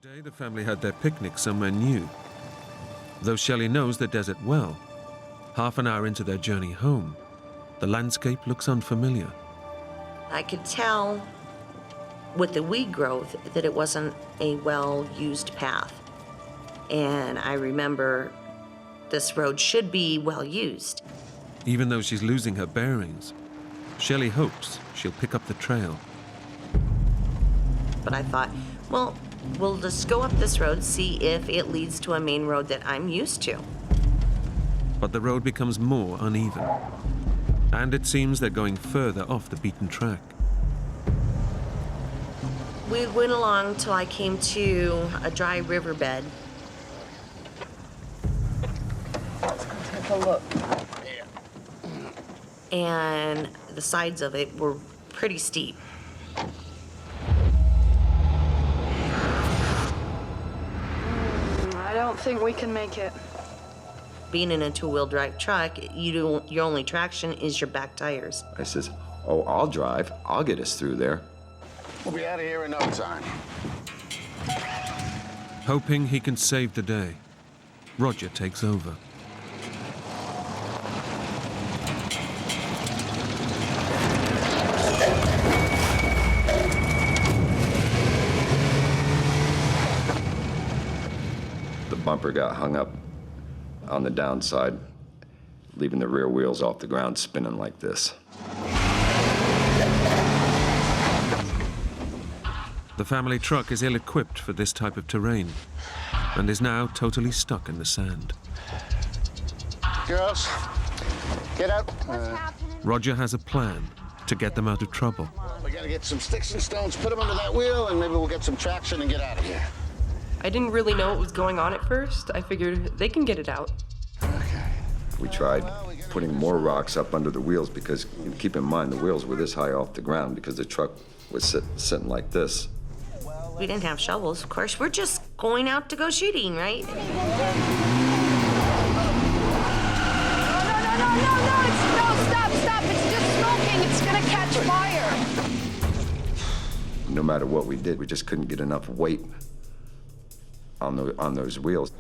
Today, the family had their picnic somewhere new. Though Shelley knows the desert well, half an hour into their journey home, the landscape looks unfamiliar. I could tell with the weed growth that it wasn't a well-used path. And I remember this road should be well-used. Even though she's losing her bearings, Shelley hopes she'll pick up the trail. But I thought, well, we'll just go up this road, see if it leads to a main road that I'm used to. But the road becomes more uneven, and it seems they're going further off the beaten track. We went along till I came to a dry riverbed. Take a look. And the sides of it were pretty steep. I don't think we can make it. Being in a two-wheel drive truck, your only traction is your back tires. I says, oh, I'll drive. I'll get us through there. We'll be out of here in no time. Hoping he can save the day, Roger takes over. The bumper got hung up on the downside, leaving the rear wheels off the ground spinning like this. The family truck is ill-equipped for this type of terrain and is now totally stuck in the sand. Girls, get out. Roger has a plan to get them out of trouble. We gotta get some sticks and stones, put them under that wheel, and maybe we'll get some traction and get out of here. I didn't really know what was going on at first. I figured they can get it out. Okay. We tried putting more rocks up under the wheels because, keep in mind, the wheels were this high off the ground because the truck was sitting like this. We didn't have shovels, of course. We're just going out to go shooting, right? No, stop. It's just smoking. It's gonna catch fire. No matter what we did, we just couldn't get enough weight on those wheels.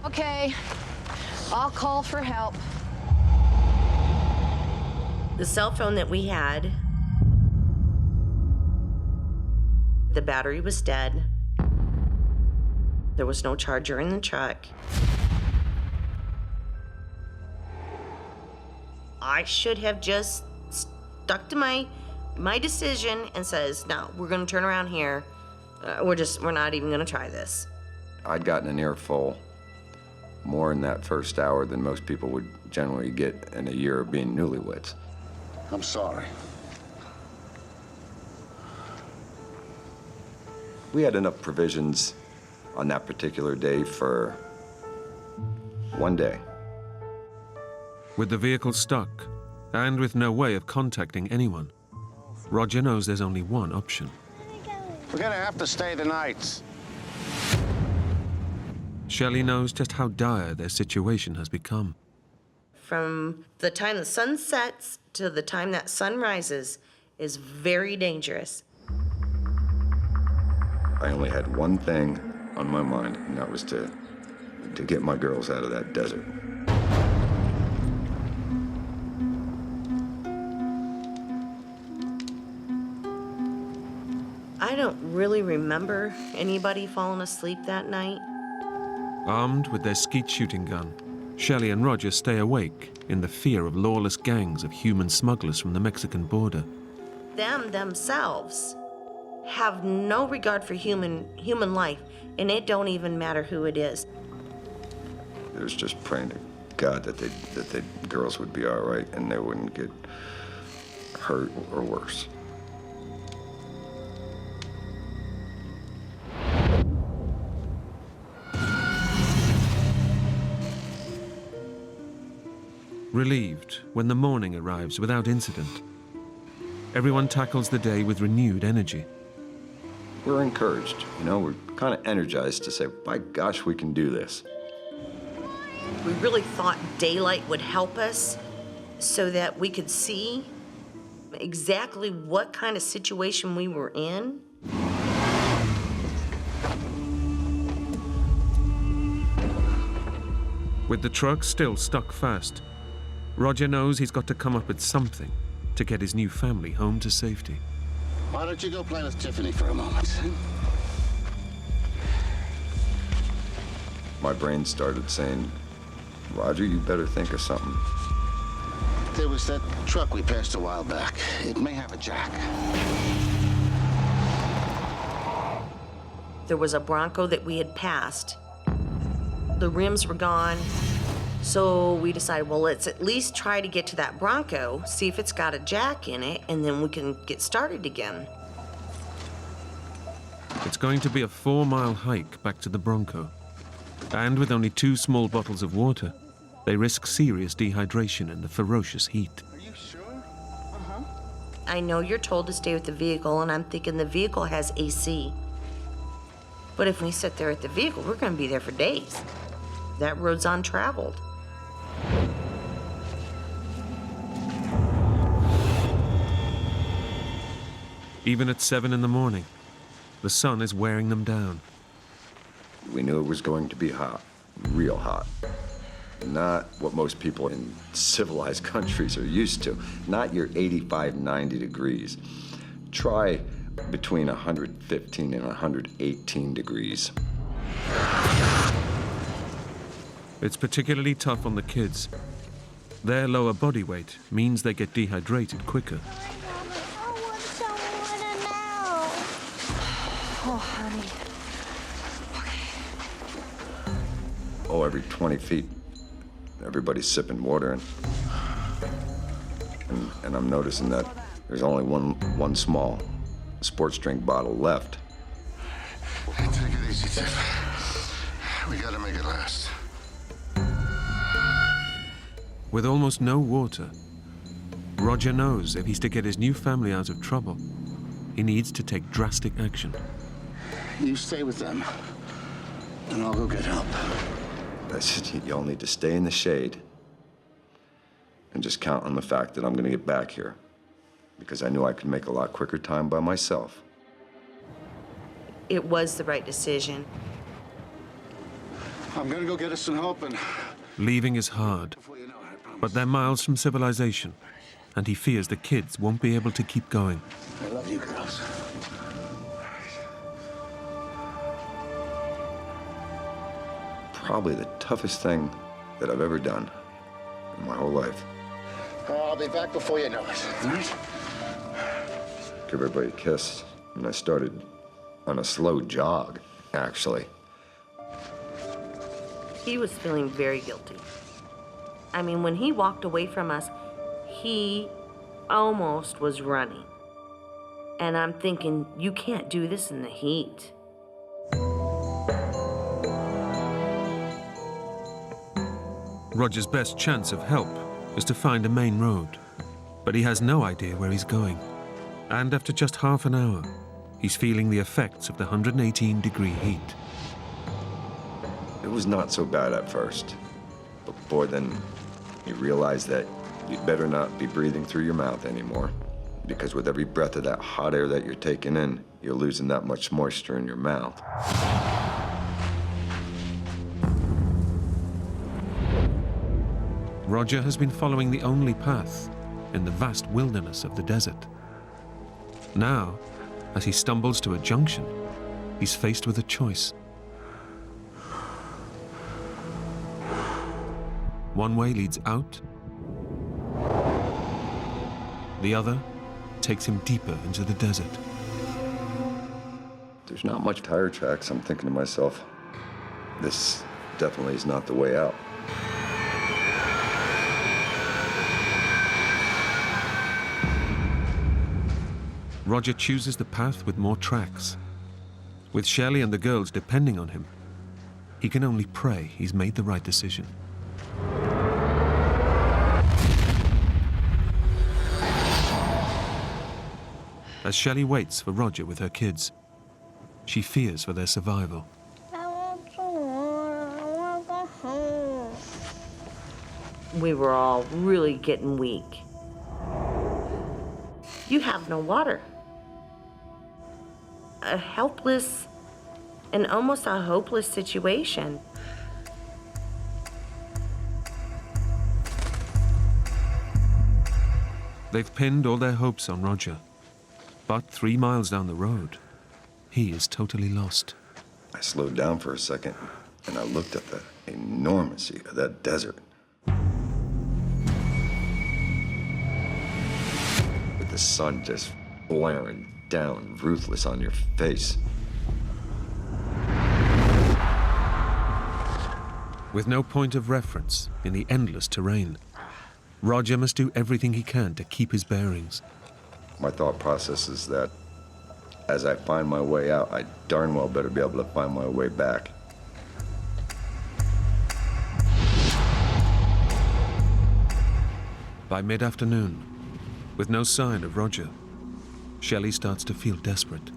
Okay, I'll call for help. The cell phone that we had, the battery was dead. There was no charger in the truck. I should have just stuck to my decision and says, no, we're gonna turn around here. We're not even gonna try this. I'd gotten an earful more in that first hour than most people would generally get in a year of being newlyweds. I'm sorry. We had enough provisions on that particular day for one day. With the vehicle stuck and with no way of contacting anyone, Roger knows there's only one option. We're gonna have to stay the night. Shelley knows just how dire their situation has become. From the time the sun sets to the time that sun rises is very dangerous. I only had one thing on my mind, and that was to get my girls out of that desert. I don't really remember anybody falling asleep that night. Armed with their skeet shooting gun, Shelley and Roger stay awake in the fear of lawless gangs of human smugglers from the Mexican border. Them themselves have no regard for human life, and it don't even matter who it is. It was just praying to God that the girls would be all right and they wouldn't get hurt or worse. Relieved when the morning arrives without incident, everyone tackles the day with renewed energy. We're encouraged, we're kind of energized to say, by gosh, we can do this. We really thought daylight would help us so that we could see exactly what kind of situation we were in. With the truck still stuck fast, Roger knows he's got to come up with something to get his new family home to safety. Why don't you go play with Tiffany for a moment? My brain started saying, Roger, you better think of something. There was that truck we passed a while back. It may have a jack. There was a Bronco that we had passed. The rims were gone. So we decided, well, let's at least try to get to that Bronco, see if it's got a jack in it, and then we can get started again. It's going to be a 4-mile hike back to the Bronco. And with only 2 small bottles of water, they risk serious dehydration in the ferocious heat. Are you sure? I know you're told to stay with the vehicle, and I'm thinking the vehicle has AC. But if we sit there at the vehicle, we're going to be there for days. That road's untraveled. Even at 7 in the morning, the sun is wearing them down. We knew it was going to be hot, real hot. Not what most people in civilized countries are used to. Not your 85, 90 degrees. Try between 115 and 118 degrees. It's particularly tough on the kids. Their lower body weight means they get dehydrated quicker. Oh, honey. Oh, every 20 feet, everybody's sipping water, and I'm noticing that there's only one small sports drink bottle left. Hey, take it easy, Tiff. We gotta make it last. With almost no water, Roger knows if he's to get his new family out of trouble, he needs to take drastic action. You stay with them, and I'll go get help. Y'all need to stay in the shade and just count on the fact that I'm gonna get back here, because I knew I could make a lot quicker time by myself. It was the right decision. I'm gonna go get us some help, and Leaving is hard, before you know it, I promise. but they're miles from civilization, and he fears the kids won't be able to keep going. I love you, girls. Probably the toughest thing that I've ever done in my whole life. I'll be back before you know it. All right? Give everybody a kiss, and I started on a slow jog, actually. He was feeling very guilty. I mean, when he walked away from us, he almost was running. And I'm thinking, you can't do this in the heat. Roger's best chance of help is to find a main road, but he has no idea where he's going. And after just half an hour, he's feeling the effects of the 118-degree heat. It was not so bad at first, but boy, then you realize that you'd better not be breathing through your mouth anymore, because with every breath of that hot air that you're taking in, you're losing that much moisture in your mouth. Roger has been following the only path in the vast wilderness of the desert. Now, as he stumbles to a junction, he's faced with a choice. One way leads out, the other takes him deeper into the desert. There's not much tire tracks. I'm thinking to myself, this definitely is not the way out. Roger chooses the path with more tracks. With Shelley and the girls depending on him, he can only pray he's made the right decision. As Shelley waits for Roger with her kids, she fears for their survival. I want to go home. We were all really getting weak. You have no water. A helpless and almost a hopeless situation. They've pinned all their hopes on Roger. But 3 miles down the road, he is totally lost. I slowed down for a second, and I looked at the enormity of that desert. With the sun just blaring down, ruthless on your face. With no point of reference in the endless terrain, Roger must do everything he can to keep his bearings. My thought process is that as I find my way out, I darn well better be able to find my way back. By mid-afternoon, with no sign of Roger, Shelley starts to feel desperate.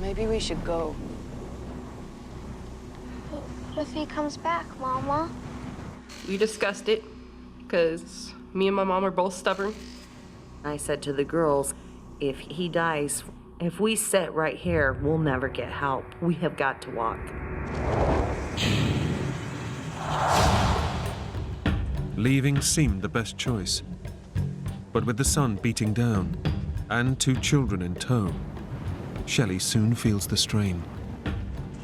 Maybe we should go. What if he comes back, Mama? We discussed it, because me and my mom are both stubborn. I said to the girls, if he dies, if we sit right here, we'll never get help. We have got to walk. Leaving seemed the best choice. But with the sun beating down and 2 children in tow, Shelley soon feels the strain.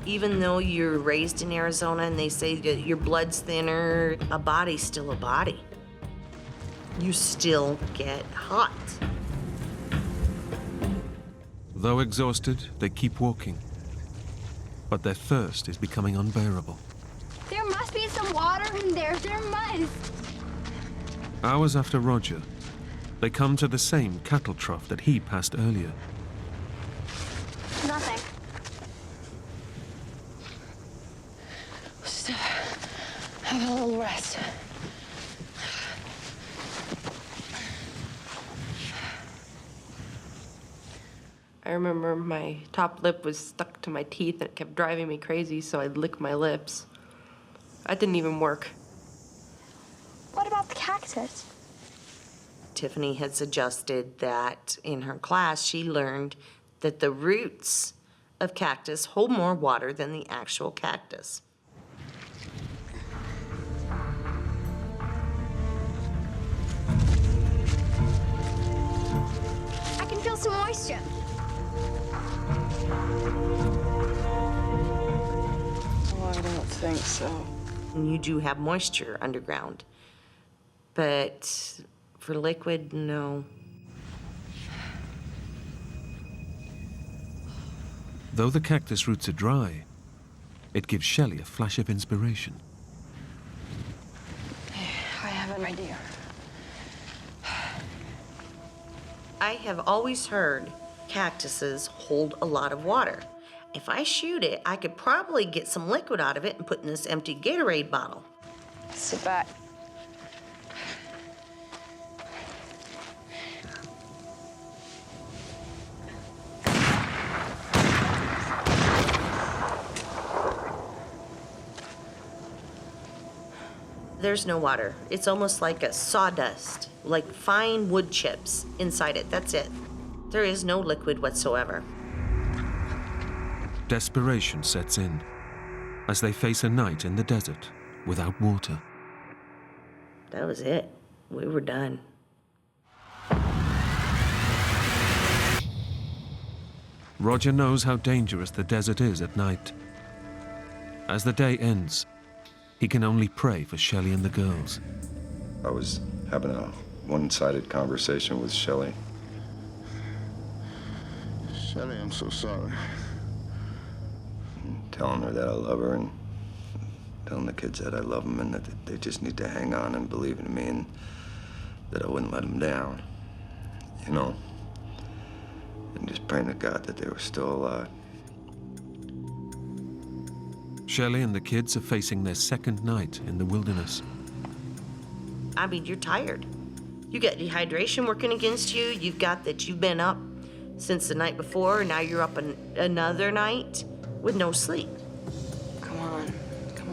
Even though you're raised in Arizona and they say that your blood's thinner, a body's still a body. You still get hot. Though exhausted, they keep walking. But their thirst is becoming unbearable. There must be some water in there. There must. Hours after Roger, they come to the same cattle trough that he passed earlier. Nothing. Just have a little rest. I remember my top lip was stuck to my teeth and it kept driving me crazy, so I'd lick my lips. That didn't even work. What about the cactus? Tiffany had suggested that in her class she learned that the roots of cactus hold more water than the actual cactus. I can feel some moisture. Oh, I don't think so. And you do have moisture underground. But for liquid, no. Though the cactus roots are dry, it gives Shelley a flash of inspiration. I have an idea. I have always heard cactuses hold a lot of water. If I shoot it, I could probably get some liquid out of it and put in this empty Gatorade bottle. Sit back. There's no water. It's almost like a sawdust, like fine wood chips inside it. That's it. There is no liquid whatsoever. Desperation sets in as they face a night in the desert without water. That was it. We were done. Roger knows how dangerous the desert is at night. As the day ends, he can only pray for Shelley and the girls. I was having a one-sided conversation with Shelley. Shelley, I'm so sorry. Telling her that I love her and telling the kids that I love them and that they just need to hang on and believe in me and that I wouldn't let them down, you know? And just praying to God that they were still alive. Shelley and the kids are facing their second night in the wilderness. I mean, you're tired. You got dehydration working against you. You've got that you've been up since the night before, and now you're up another night with no sleep. Come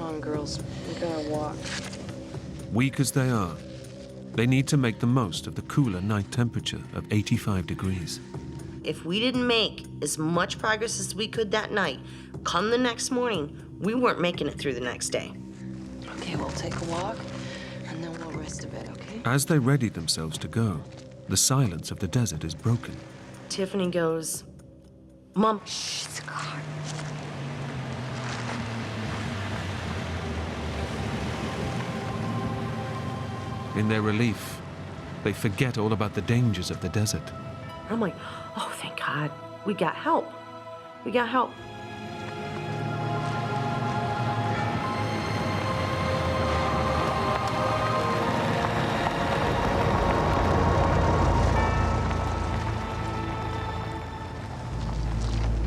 on, girls. We gotta walk. Weak as they are, they need to make the most of the cooler night temperature of 85 degrees. If we didn't make as much progress as we could that night, come the next morning, we weren't making it through the next day. Okay, we'll take a walk, and then we'll rest a bit, okay? As they ready themselves to go, the silence of the desert is broken. Tiffany goes, Mom, Shh, it's a car. In their relief, they forget all about the dangers of the desert. I'm like, oh, thank God. We got help. We got help.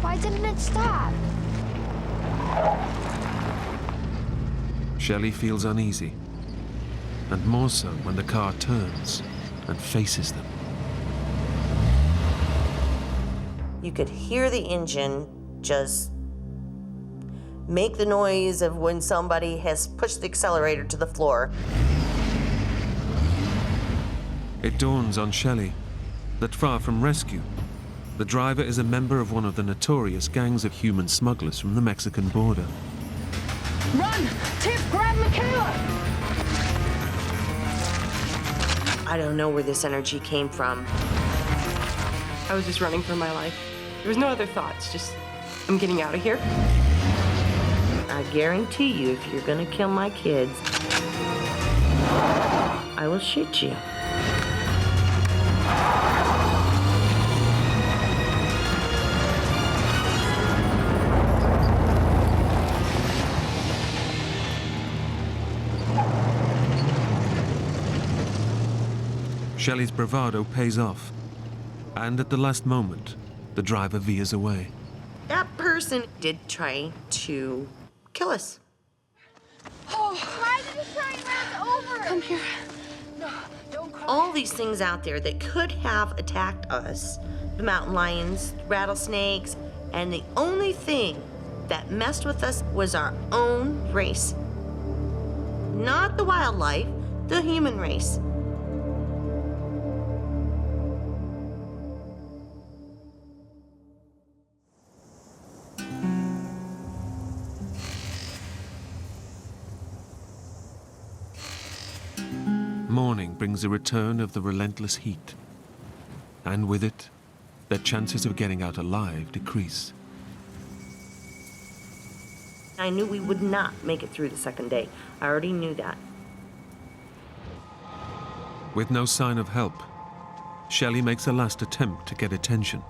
Why didn't it stop? Shelley feels uneasy, and more so when the car turns and faces them. You could hear the engine just make the noise of when somebody has pushed the accelerator to the floor. It dawns on Shelley that far from rescue, the driver is a member of one of the notorious gangs of human smugglers from the Mexican border. Run! Tip, grab Michaela! I don't know where this energy came from. I was just running for my life. There was no other thoughts, just, I'm getting out of here. I guarantee you, if you're gonna kill my kids, I will shoot you. Shelley's bravado pays off, and at the last moment, the driver veers away. That person did try to kill us. Why did it turn around over? Come here. No, don't cry. All these things out there that could have attacked us, the mountain lions, rattlesnakes, and the only thing that messed with us was our own race. Not the wildlife, the human race. Morning brings a return of the relentless heat, and with it, their chances of getting out alive decrease. I knew we would not make it through the second day. I already knew that. With no sign of help, Shelley makes a last attempt to get attention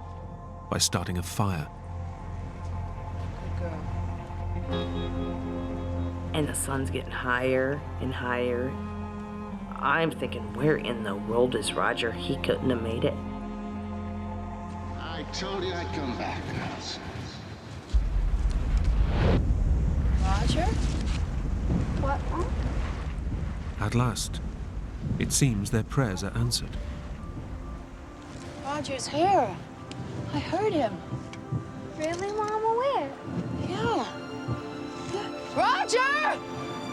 by starting a fire. Good girl. And the sun's getting higher and higher. I'm thinking, where in the world is Roger? He couldn't have made it. I told you I'd come back, girls. Roger? What? Mom? At last, it seems their prayers are answered. Roger's here. I heard him. Really, Mama? Where? Yeah. Roger!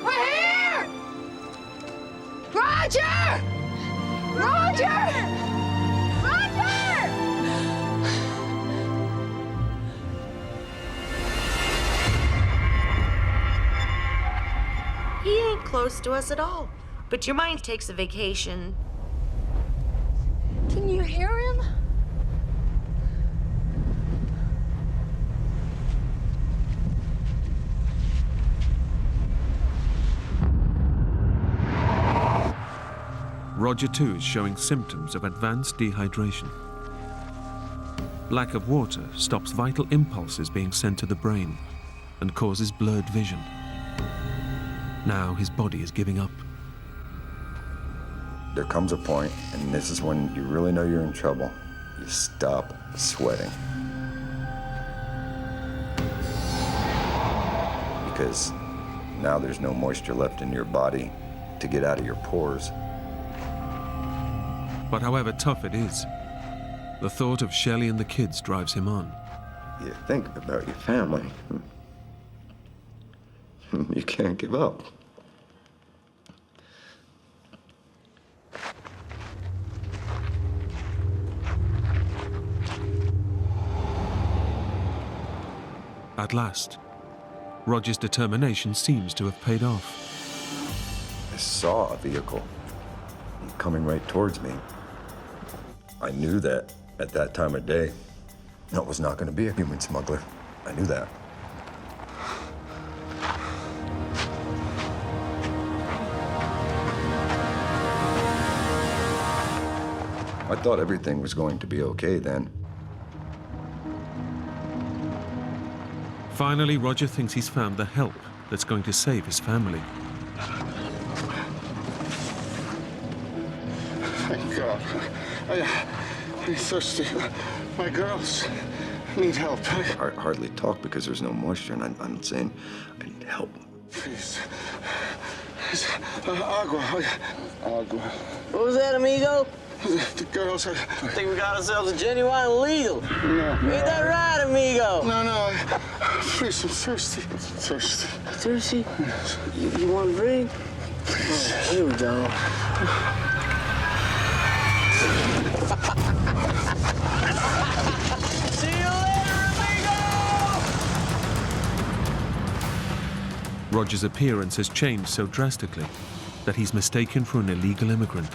We're here! Roger! Roger! Roger! He ain't close to us at all. But your mind takes a vacation. Can you hear him? Roger, too, is showing symptoms of advanced dehydration. Lack of water stops vital impulses being sent to the brain and causes blurred vision. Now his body is giving up. There comes a point, and this is when you really know you're in trouble. You stop sweating. Because now there's no moisture left in your body to get out of your pores. But however tough it is, the thought of Shelley and the kids drives him on. You think about your family. You can't give up. At last, Roger's determination seems to have paid off. I saw a vehicle coming right towards me. I knew that at that time of day, that was not going to be a human smuggler. I knew that. I thought everything was going to be okay then. Finally, Roger thinks he's found the help that's going to save his family. Thank God. I'm thirsty. My girls need help. I hardly talk because there's no moisture, and I'm saying I need help. Please. Agua. Agua. What was that, amigo? The girls are... I think we got ourselves a genuine legal. No. Ain't that right, amigo? No. Please, I'm thirsty. Thirsty. Thirsty? Yes. You want a drink? Please. Oh, here we go. See you later, amigo! Roger's appearance has changed so drastically that he's mistaken for an illegal immigrant.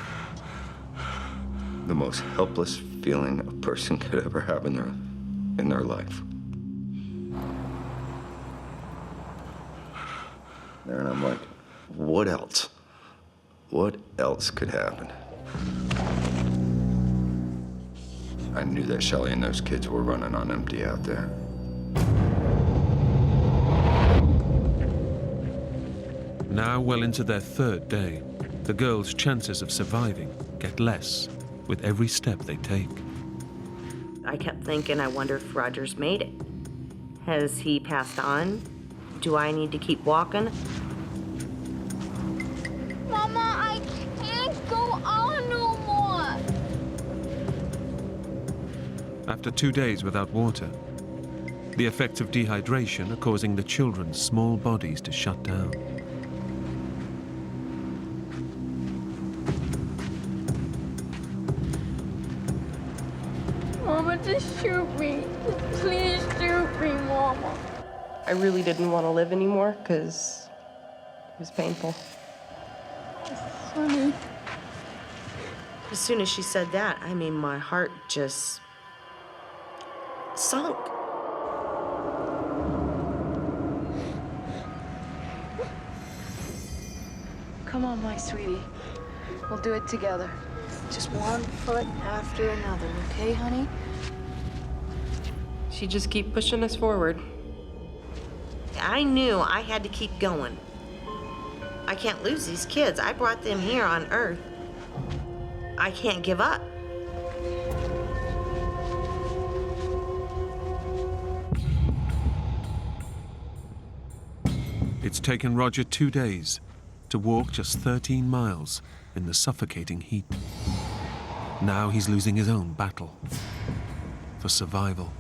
The most helpless feeling a person could ever have in their life. And I'm like, what else? What else could happen? I knew that Shelley and those kids were running on empty out there. Now well into their third day, the girls' chances of surviving get less with every step they take. I kept thinking, I wonder if Roger's made it. Has he passed on? Do I need to keep walking? Mama, I can't go on no more. After 2 days without water, the effects of dehydration are causing the children's small bodies to shut down. Mama, just shoot me. Please shoot me, Mama. I really didn't want to live anymore because it was painful. Honey. As soon as she said that, I mean, my heart just sunk. Come on, my sweetie. We'll do it together. Just one foot after another, okay, honey? She just keep pushing us forward. I knew I had to keep going. I can't lose these kids. I brought them here on Earth. I can't give up. It's taken Roger 2 days to walk just 13 miles in the suffocating heat. Now he's losing his own battle for survival.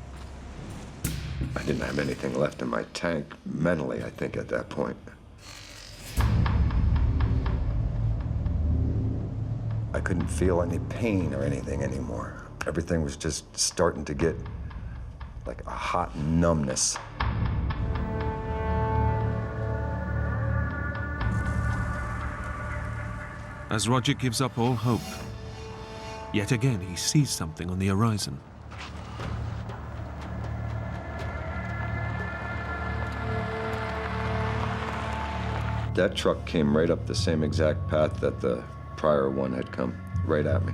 I didn't have anything left in my tank mentally, I think, at that point. I couldn't feel any pain or anything anymore. Everything was just starting to get like a hot numbness. As Roger gives up all hope, yet again he sees something on the horizon. That truck came right up the same exact path that the prior one had come, right at me.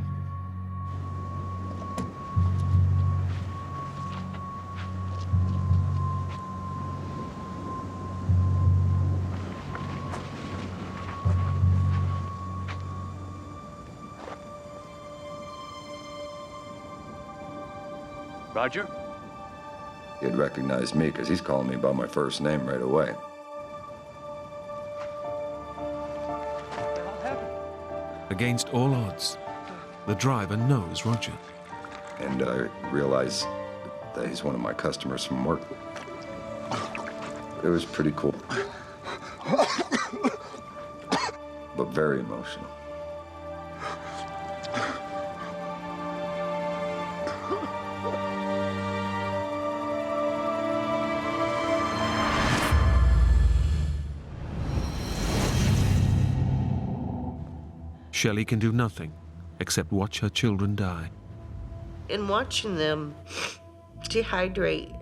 Roger? He'd recognize me because he's calling me by my first name right away. Against all odds, the driver knows Roger. And I realized that he's one of my customers from work. It was pretty cool. But very emotional. Shelley can do nothing except watch her children die. And watching them dehydrate,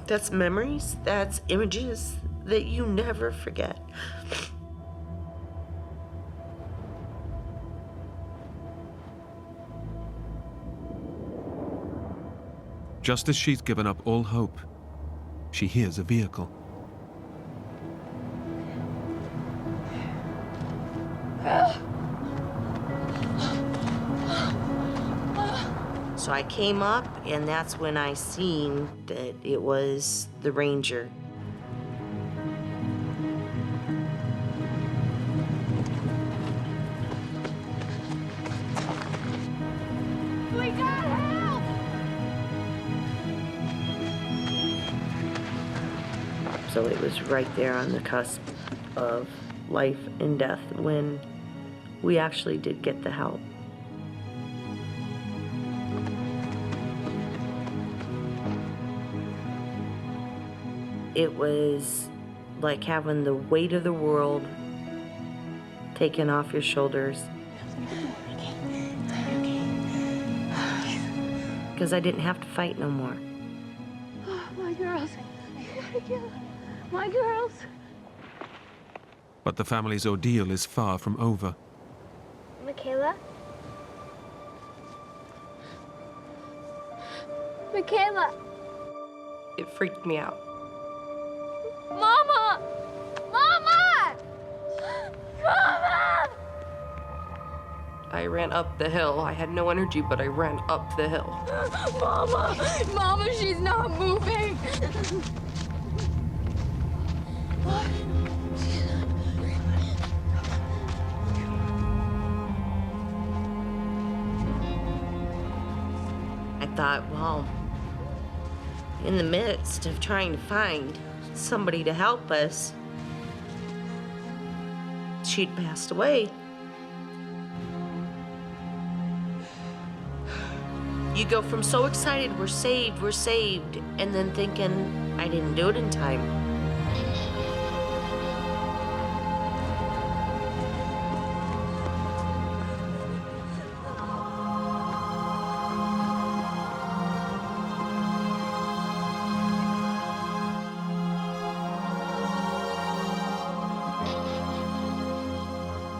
that's memories, that's images that you never forget. Just as she's given up all hope, she hears a vehicle. So I came up, and that's when I seen that it was the Ranger. We got help! So it was right there on the cusp of life and death when we actually did get the help. It was like having the weight of the world taken off your shoulders. Because I didn't have to fight no more. Oh, my girls. You gotta get them. My girls. But the family's ordeal is far from over. Michaela? Michaela! It freaked me out. Mama! Mama! Mama! I ran up the hill. I had no energy, but I ran up the hill. Mama! Mama, she's not moving! I thought, well, in the midst of trying to find somebody to help us, she'd passed away. You go from so excited, we're saved, and then thinking, I didn't do it in time.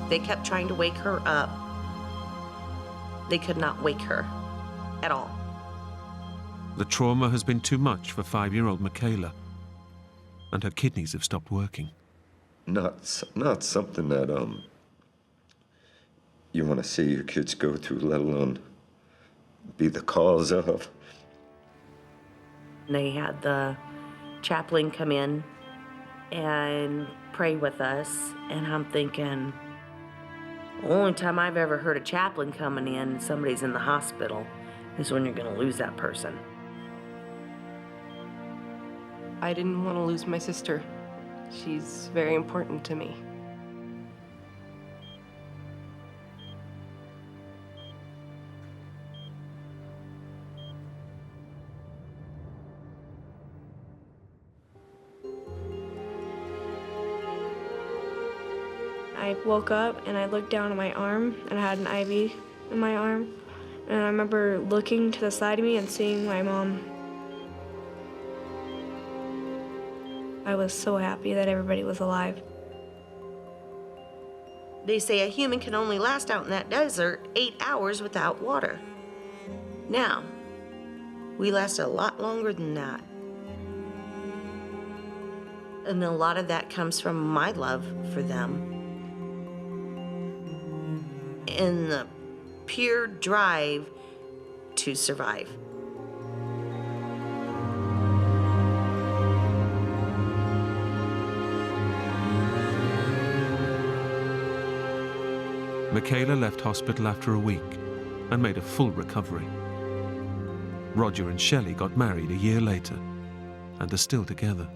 They kept trying to wake her up. They could not wake her at all. The trauma has been too much for 5-year-old Michaela, and her kidneys have stopped working. Not something that you want to see your kids go through, let alone be the cause of. They had the chaplain come in and pray with us, and I'm thinking, the only time I've ever heard a chaplain coming in and somebody's in the hospital is when you're going to lose that person. I didn't want to lose my sister. She's very important to me. I woke up and I looked down at my arm and I had an IV in my arm. And I remember looking to the side of me and seeing my mom. I was so happy that everybody was alive. They say a human can only last out in that desert 8 hours without water. Now, we lasted a lot longer than that. And a lot of that comes from my love for them. And the pure drive to survive. Michaela left hospital after a week and made a full recovery. Roger and Shelley got married a year later and are still together.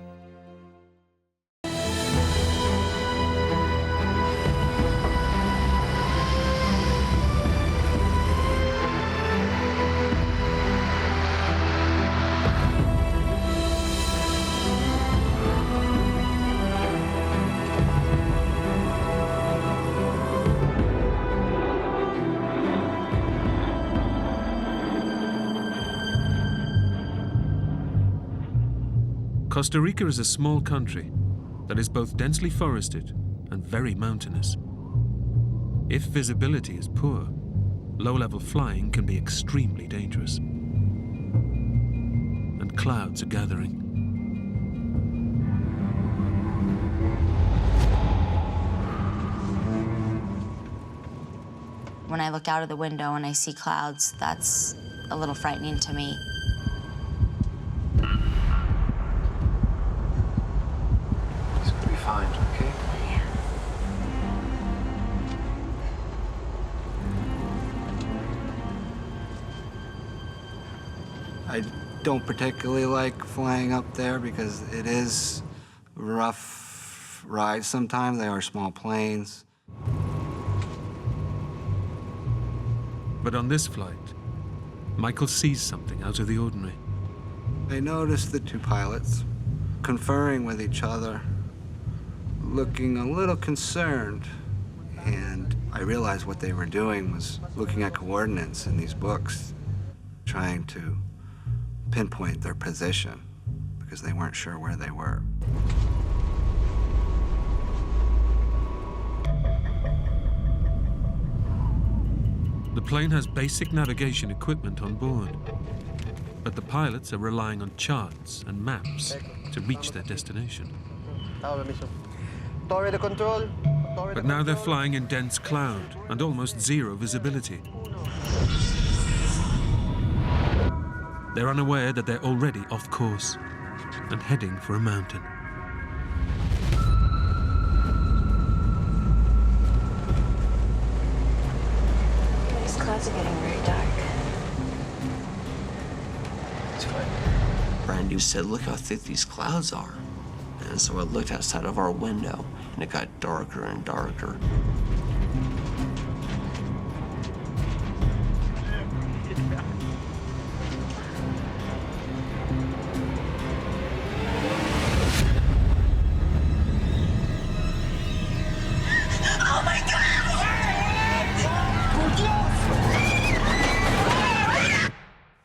Costa Rica is a small country that is both densely forested and very mountainous. If visibility is poor, low-level flying can be extremely dangerous. And clouds are gathering. When I look out of the window and I see clouds, that's a little frightening to me. It's gonna be fine, okay? Yeah. I don't particularly like flying up there because it is rough rides sometimes. They are small planes. But on this flight, Michael sees something out of the ordinary. I noticed the two pilots conferring with each other, looking a little concerned. And I realized what they were doing was looking at coordinates in these books, trying to pinpoint their position because they weren't sure where they were. The plane has basic navigation equipment on board, but the pilots are relying on charts and maps to reach their destination. But now they're flying in dense cloud and almost zero visibility. They're unaware that they're already off course and heading for a mountain. These clouds are getting very dark. It's fine. Brandy said, look how thick these clouds are. And so I looked outside of our window, and it got darker and darker.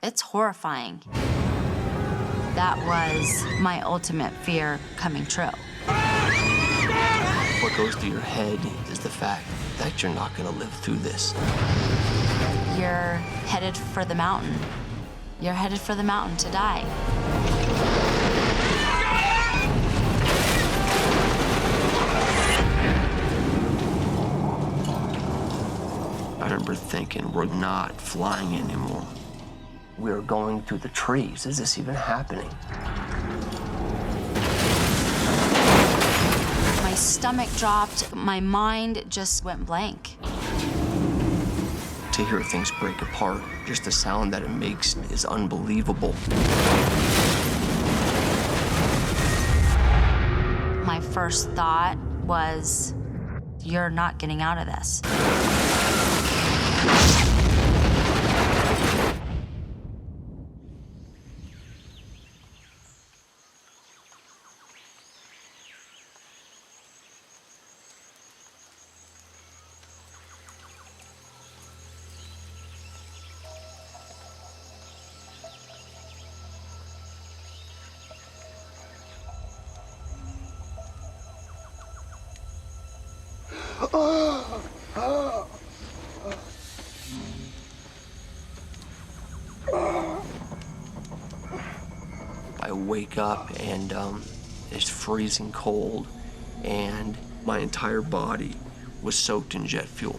It's horrifying. That was my ultimate fear coming true. What goes through your head is the fact that you're not going to live through this. You're headed for the mountain. You're headed for the mountain to die. I remember thinking, we're not flying anymore. We're going through the trees. Is this even happening? My stomach dropped. My mind just went blank. To hear things break apart, just the sound that it makes is unbelievable. My first thought was, you're not getting out of this. I wake up and it's freezing cold, and my entire body was soaked in jet fuel.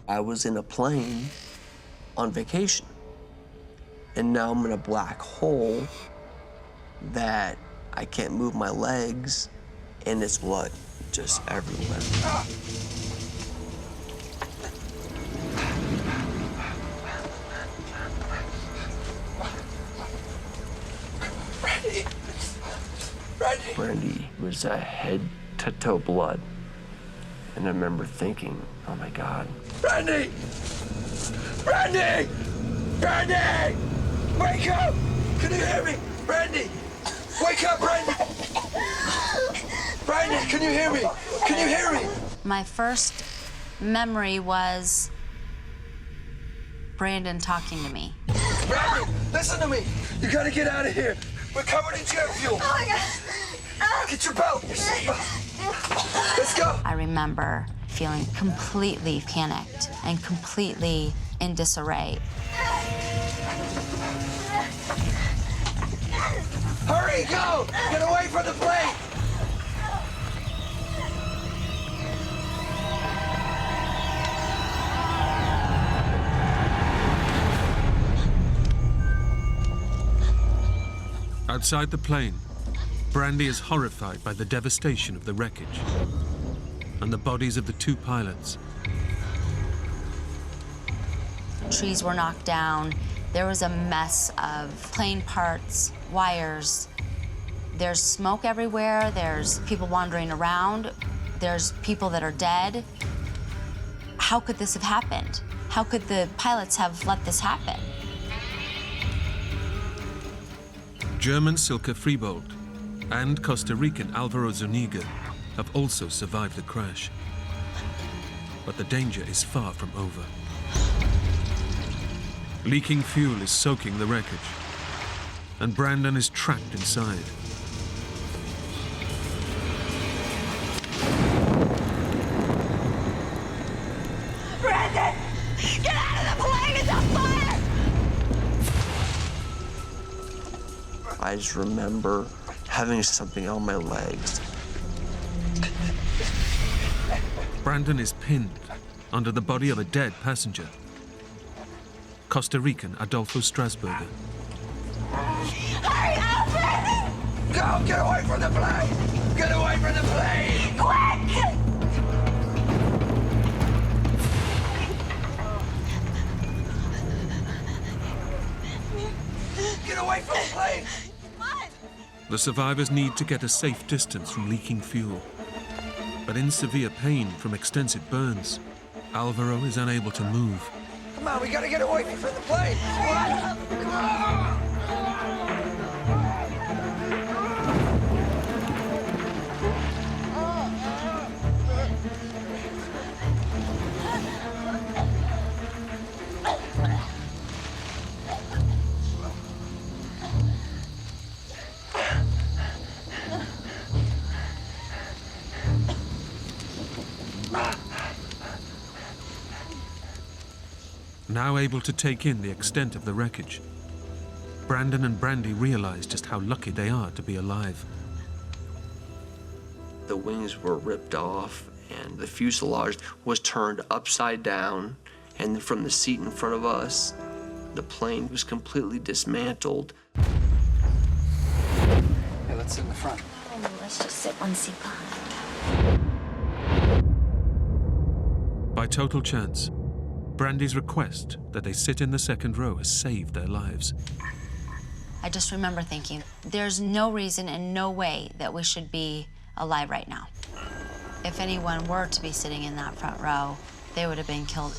I was in a plane on vacation, and now I'm in a black hole that I can't move my legs, and it's blood just everywhere. Brandy was head to toe blood. And I remember thinking, oh my God. Brandy! Brandy! Brandy! Wake up! Can you hear me? Brandy! Wake up, Brandy! Brandy, can you hear me? Can you hear me? My first memory was Brandon talking to me. Brandy, listen to me. You gotta get out of here. We're covered in jet fuel. Oh my God. Get your belt, your seatbelt. Let's go. I remember feeling completely panicked and completely in disarray. Hurry, go! Get away from the plane! Outside the plane, Brandy is horrified by the devastation of the wreckage and the bodies of the 2 pilots. Trees were knocked down. There was a mess of plane parts, wires. There's smoke everywhere. There's people wandering around. There's people that are dead. How could this have happened? How could the pilots have let this happen? German Silke Freebold and Costa Rican Alvaro Zuniga have also survived the crash. But the danger is far from over. Leaking fuel is soaking the wreckage, and Brandon is trapped inside. Brandon! Get out of the plane! It's on fire! I just remember having something on my legs. Brandon is pinned under the body of a dead passenger, Costa Rican Adolfo Strasburger. Hurry up, Brandon! Go! Get away from the plane! Get away from the plane! Quick! Get away from the plane! The survivors need to get a safe distance from leaking fuel. But in severe pain from extensive burns, Alvaro is unable to move. Come on, we gotta get away from the plane! Come on! Now able to take in the extent of the wreckage, Brandon and Brandy realize just how lucky they are to be alive. The wings were ripped off and the fuselage was turned upside down, and from the seat in front of us, the plane was completely dismantled. Hey, let's sit in the front. Oh, let's just sit one seat behind. By total chance, Brandy's request that they sit in the second row has saved their lives. I just remember thinking, there's no reason and no way that we should be alive right now. If anyone were to be sitting in that front row, they would have been killed.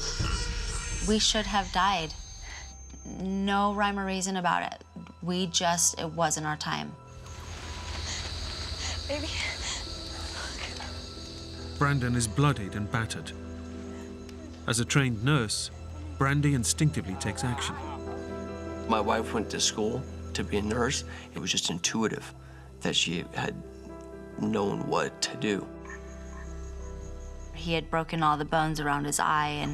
We should have died. No rhyme or reason about it. It wasn't our time. Baby. Brandon is bloodied and battered. As a trained nurse, Brandy instinctively takes action. My wife went to school to be a nurse. It was just intuitive that she had known what to do. He had broken all the bones around his eye,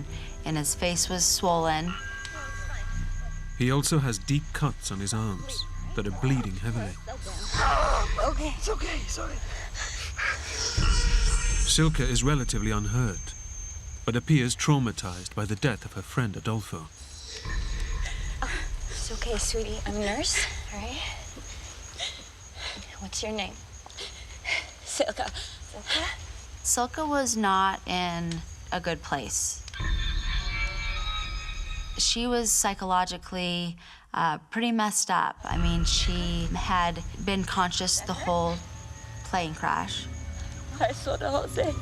and his face was swollen. He also has deep cuts on his arms that are bleeding heavily. Okay, it's okay, sorry. Silke is relatively unhurt, but appears traumatized by the death of her friend Adolfo. It's okay, sweetie. I'm a nurse, all right? What's your name? Silke. Silke was not in a good place. She was psychologically pretty messed up. I mean, she had been conscious the whole plane crash. I saw the Jose.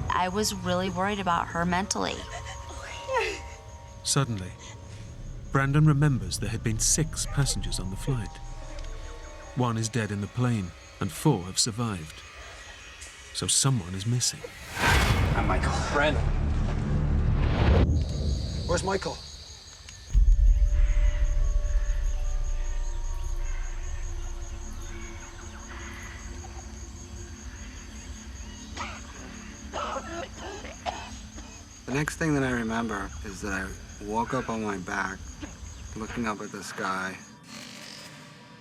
I was really worried about her mentally. Suddenly, Brandon remembers there had been 6 passengers on the flight. 1 is dead in the plane, and 4 have survived. So someone is missing. I'm Michael. Brandon. Where's Michael? next thing that I remember is that I woke up on my back, looking up at the sky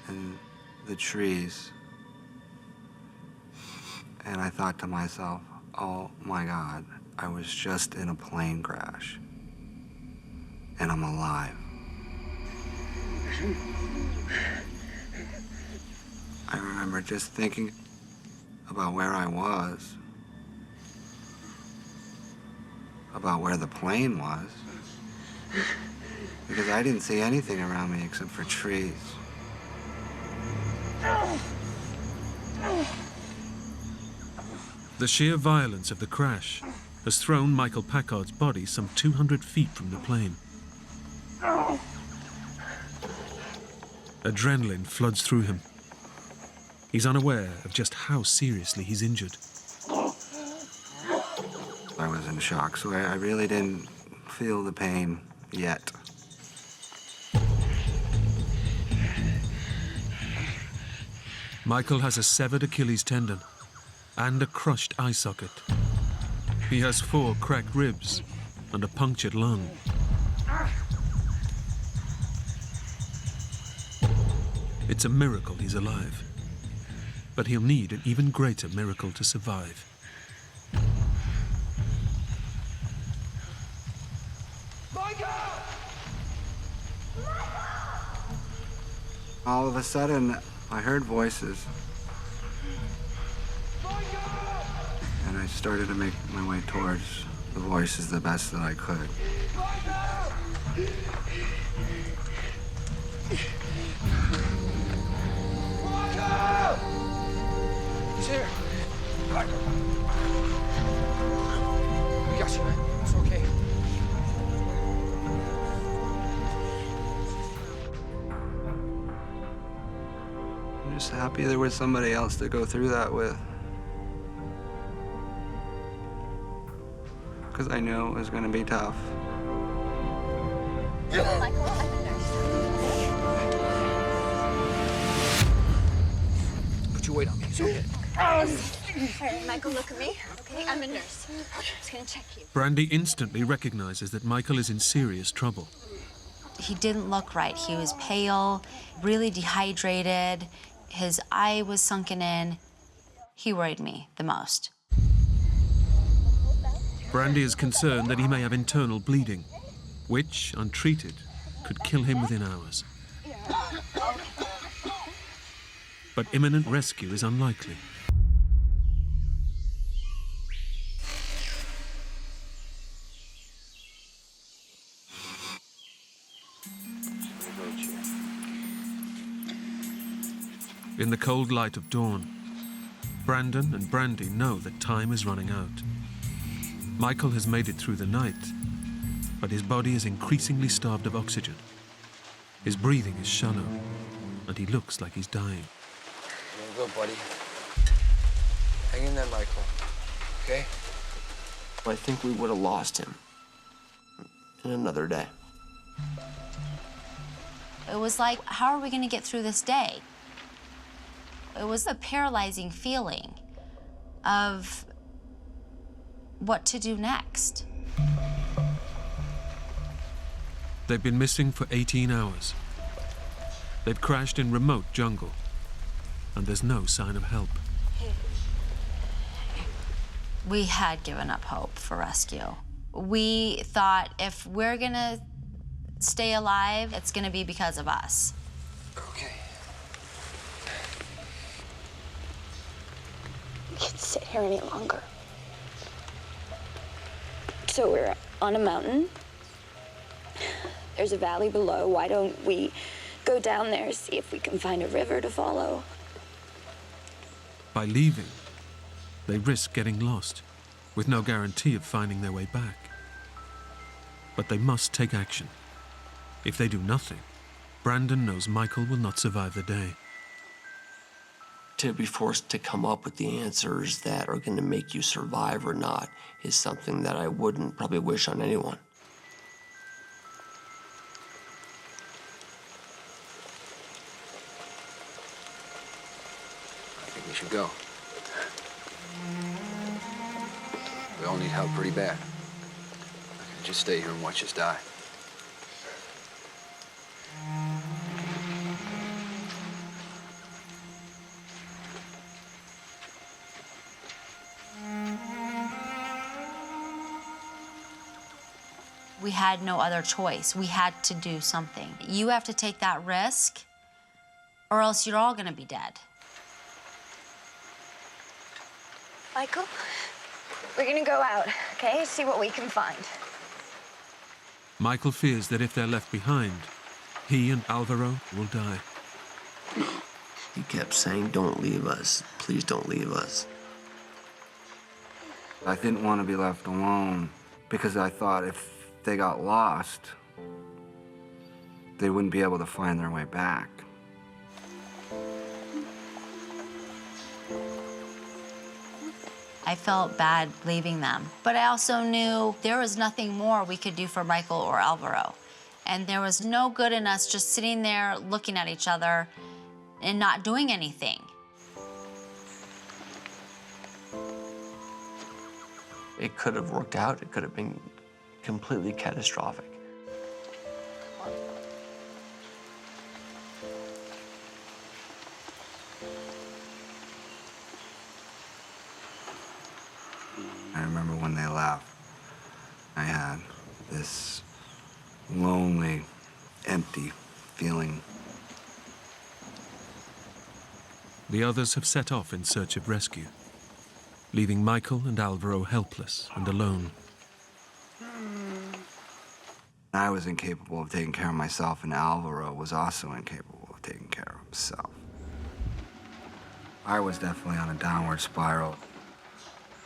and the trees. And I thought to myself, oh my God, I was just in a plane crash. And I'm alive. I remember just thinking about where I was, about where the plane was, because I didn't see anything around me except for trees. The sheer violence of the crash has thrown Michael Packard's body some 200 feet from the plane. Adrenaline floods through him. He's unaware of just how seriously he's injured. I was in shock, so I really didn't feel the pain yet. Michael has a severed Achilles tendon and a crushed eye socket. He has 4 cracked ribs and a punctured lung. It's a miracle he's alive, but he'll need an even greater miracle to survive. All of a sudden, I heard voices. And I started to make my way towards the voices the best that I could. He's here. Michael. We got you, man. It's okay. I'm just happy there was somebody else to go through that with. Because I knew it was going to be tough. Michael, I'm a nurse. Put your weight on me. It's okay. All right, Michael, look at me. Okay, I'm a nurse. I'm just gonna check you. Brandy instantly recognizes that Michael is in serious trouble. He didn't look right. He was pale, really dehydrated. His eye was sunken in. He worried me the most. Brandy is concerned that he may have internal bleeding, which, untreated, could kill him within hours. But imminent rescue is unlikely. In the cold light of dawn, Brandon and Brandy know that time is running out. Michael has made it through the night, but his body is increasingly starved of oxygen. His breathing is shallow, and he looks like he's dying. You're good, buddy. Hang in there, Michael. Okay? I think we would have lost him in another day. It was like, how are we going to get through this day? It was a paralyzing feeling of what to do next. They've been missing for 18 hours. They've crashed in remote jungle, and there's no sign of help. We had given up hope for rescue. We thought if we're gonna stay alive, it's gonna be because of us. Okay. We can't sit here any longer. So we're on a mountain. There's a valley below. Why don't we go down there, see if we can find a river to follow? By leaving, they risk getting lost, with no guarantee of finding their way back. But they must take action. If they do nothing, Brandon knows Michael will not survive the day. To be forced to come up with the answers that are going to make you survive or not is something that I wouldn't probably wish on anyone. I think we should go. We all need help pretty bad. just stay here and watch us die. We had no other choice. We had to do something. You have to take that risk, or else you're all gonna be dead. Michael, we're gonna go out, okay? See what we can find. Michael fears that if they're left behind, he and Alvaro will die. He kept saying, "Don't leave us. Please don't leave us." I didn't want to be left alone because I thought if they got lost, they wouldn't be able to find their way back. I felt bad leaving them, but I also knew there was nothing more we could do for Michael or Alvaro. And there was no good in us just sitting there looking at each other and not doing anything. It could have worked out. It could have been completely catastrophic. I remember when they left, I had this lonely, empty feeling. The others have set off in search of rescue, leaving Michael and Alvaro helpless and alone. I was incapable of taking care of myself, and Alvaro was also incapable of taking care of himself. I was definitely on a downward spiral.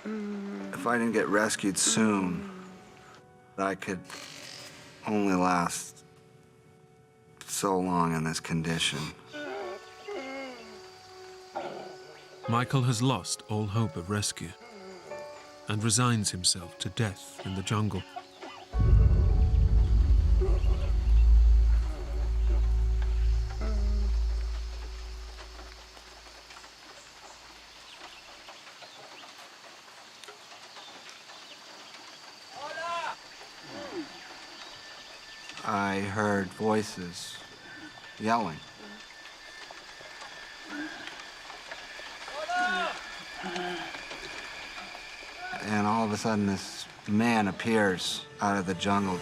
If I didn't get rescued soon, I could only last so long in this condition. Michael has lost all hope of rescue and resigns himself to death in the jungle. I heard voices yelling. And all of a sudden, this man appears out of the jungle.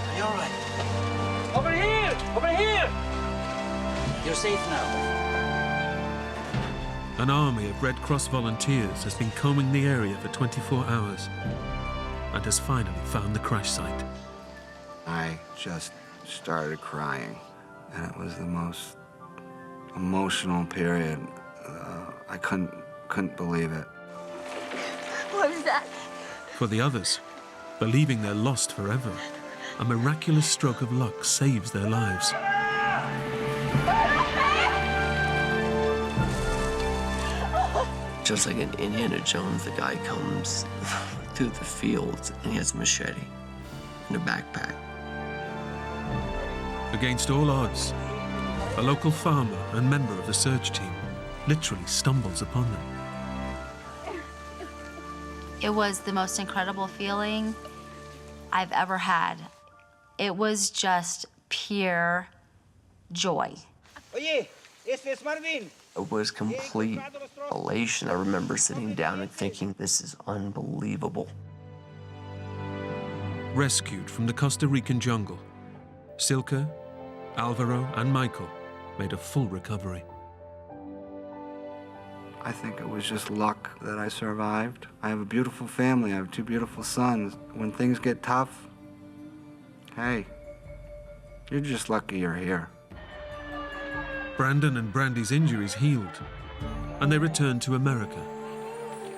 Are you all right? Over here! Over here! You're safe now. An army of Red Cross volunteers has been combing the area for 24 hours and has finally found the crash site. I just started crying, and it was the most emotional period. I couldn't believe it. What was that? For the others, believing they're lost forever, a miraculous stroke of luck saves their lives. Just like in Indiana Jones, the guy comes through the fields and he has a machete and a backpack. Against all odds, a local farmer and member of the search team literally stumbles upon them. It was the most incredible feeling I've ever had. It was just pure joy. Oye, este es Marvin. It was complete elation. I remember sitting down and thinking, this is unbelievable. Rescued from the Costa Rican jungle, Silke, Alvaro, and Michael made a full recovery. I think it was just luck that I survived. I have a beautiful family. I have 2 beautiful sons. When things get tough, hey, you're just lucky you're here. Brandon and Brandy's injuries healed, and they returned to America.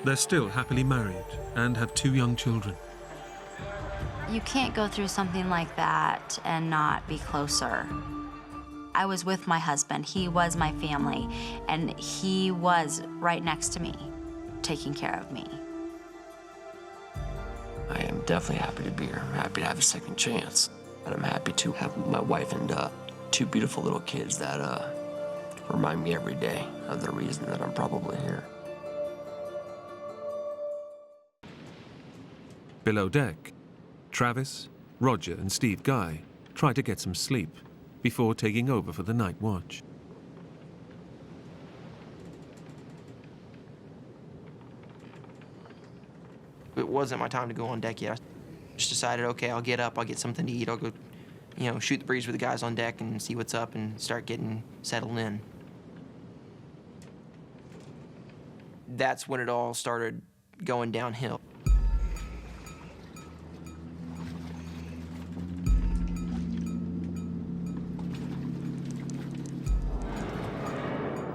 They're still happily married and have 2 young children. You can't go through something like that and not be closer. I was with my husband. He was my family, and he was right next to me, taking care of me. I am definitely happy to be here. I'm happy to have a second chance. And I'm happy to have my wife and 2 beautiful little kids that remind me every day of the reason that I'm probably here. Below deck, Travis, Roger, and Steve Guy try to get some sleep before taking over for the night watch. It wasn't my time to go on deck yet. I just decided, okay, I'll get up, I'll get something to eat, I'll go, shoot the breeze with the guys on deck and see what's up and start getting settled in. That's when it all started going downhill.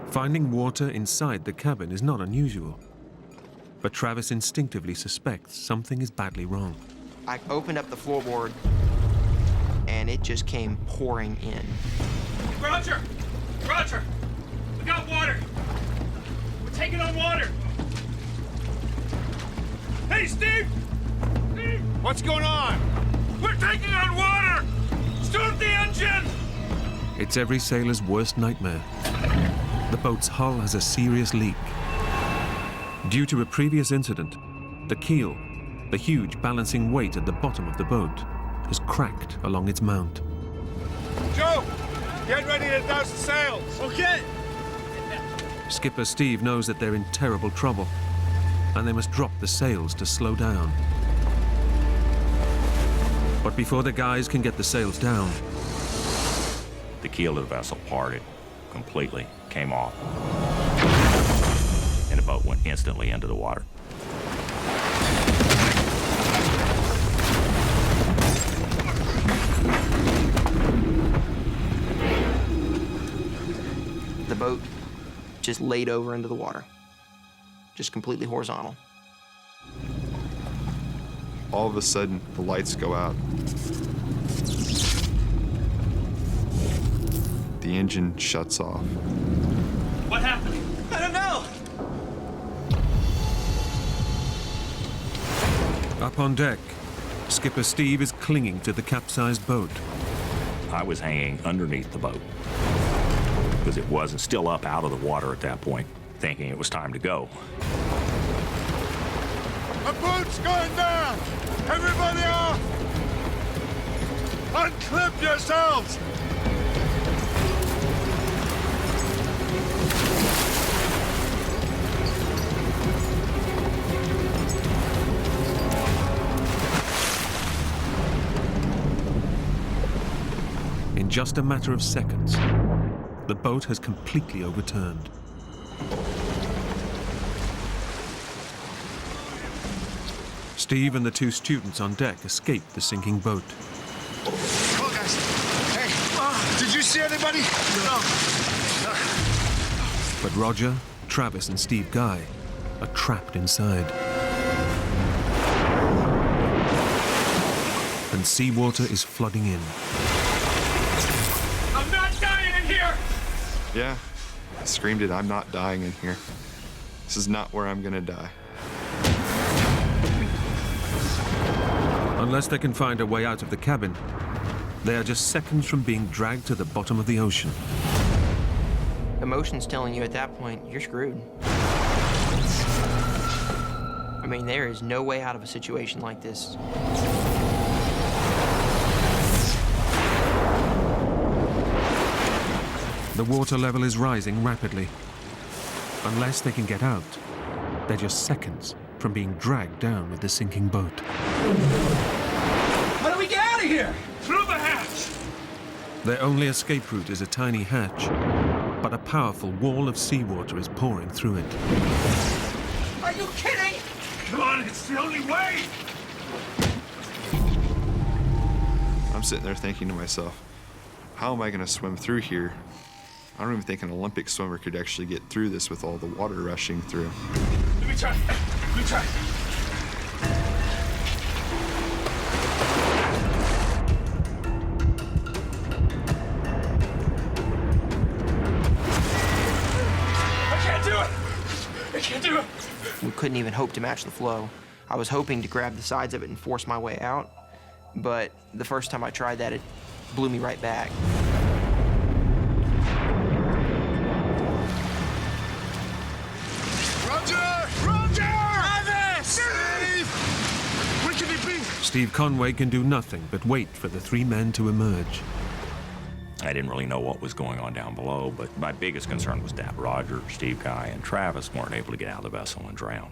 Finding water inside the cabin is not unusual, but Travis instinctively suspects something is badly wrong. I opened up the floorboard, and it just came pouring in. Roger! Roger! We got water! We're taking on water! Hey, Steve! Steve! What's going on? We're taking on water! Start the engine! It's every sailor's worst nightmare. The boat's hull has a serious leak. Due to a previous incident, the keel, the huge balancing weight at the bottom of the boat, has cracked along its mount. Joe! Get ready to douse the sails! Okay! Skipper Steve knows that they're in terrible trouble, and they must drop the sails to slow down. But before the guys can get the sails down, the keel of the vessel parted completely, came off, and the boat went instantly into the water. The boat just laid over into the water, just completely horizontal. All of a sudden, the lights go out. The engine shuts off. What happened? I don't know! Up on deck, Skipper Steve is clinging to the capsized boat. I was hanging underneath the boat because it wasn't still up out of the water at that point, thinking it was time to go. The boat's going down! Everybody off! Unclip yourselves! In just a matter of seconds, the boat has completely overturned. Steve and the two students on deck escape the sinking boat. Come on, guys. Hey, did you see anybody? No. But Roger, Travis, and Steve Guy are trapped inside. And seawater is flooding in. I'm not dying in here! Yeah, I screamed it, I'm not dying in here. This is not where I'm gonna die. Unless they can find a way out of the cabin, they are just seconds from being dragged to the bottom of the ocean. Emotion's telling you at that point, you're screwed. I mean, there is no way out of a situation like this. The water level is rising rapidly. Unless they can get out, they're just seconds from being dragged down with the sinking boat. How do we get out of here? Through the hatch! Their only escape route is a tiny hatch, but a powerful wall of seawater is pouring through it. Are you kidding? Come on, it's the only way! I'm sitting there thinking to myself, how am I gonna swim through here? I don't even think an Olympic swimmer could actually get through this with all the water rushing through. Let me try. Let me try. I can't do it! I can't do it! We couldn't even hope to match the flow. I was hoping to grab the sides of it and force my way out, but the first time I tried that, it blew me right back. Steve Conway can do nothing but wait for the three men to emerge. I didn't really know what was going on down below, but my biggest concern was that Roger, Steve Guy, and Travis weren't able to get out of the vessel and drown.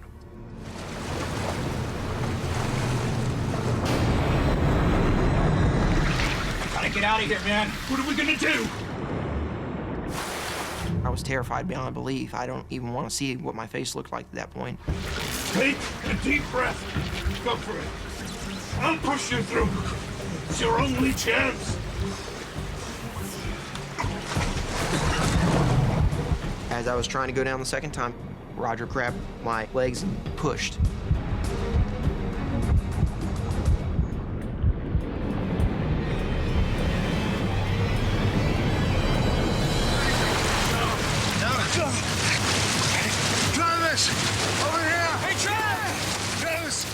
Gotta get out of here, man. What are we gonna do? I was terrified beyond belief. I don't even want to see what my face looked like at that point. Take a deep breath. Go for it. I'll push you through. It's your only chance. As I was trying to go down the second time, Roger grabbed my legs and pushed. Travis! Over here! Hey, Travis! Travis!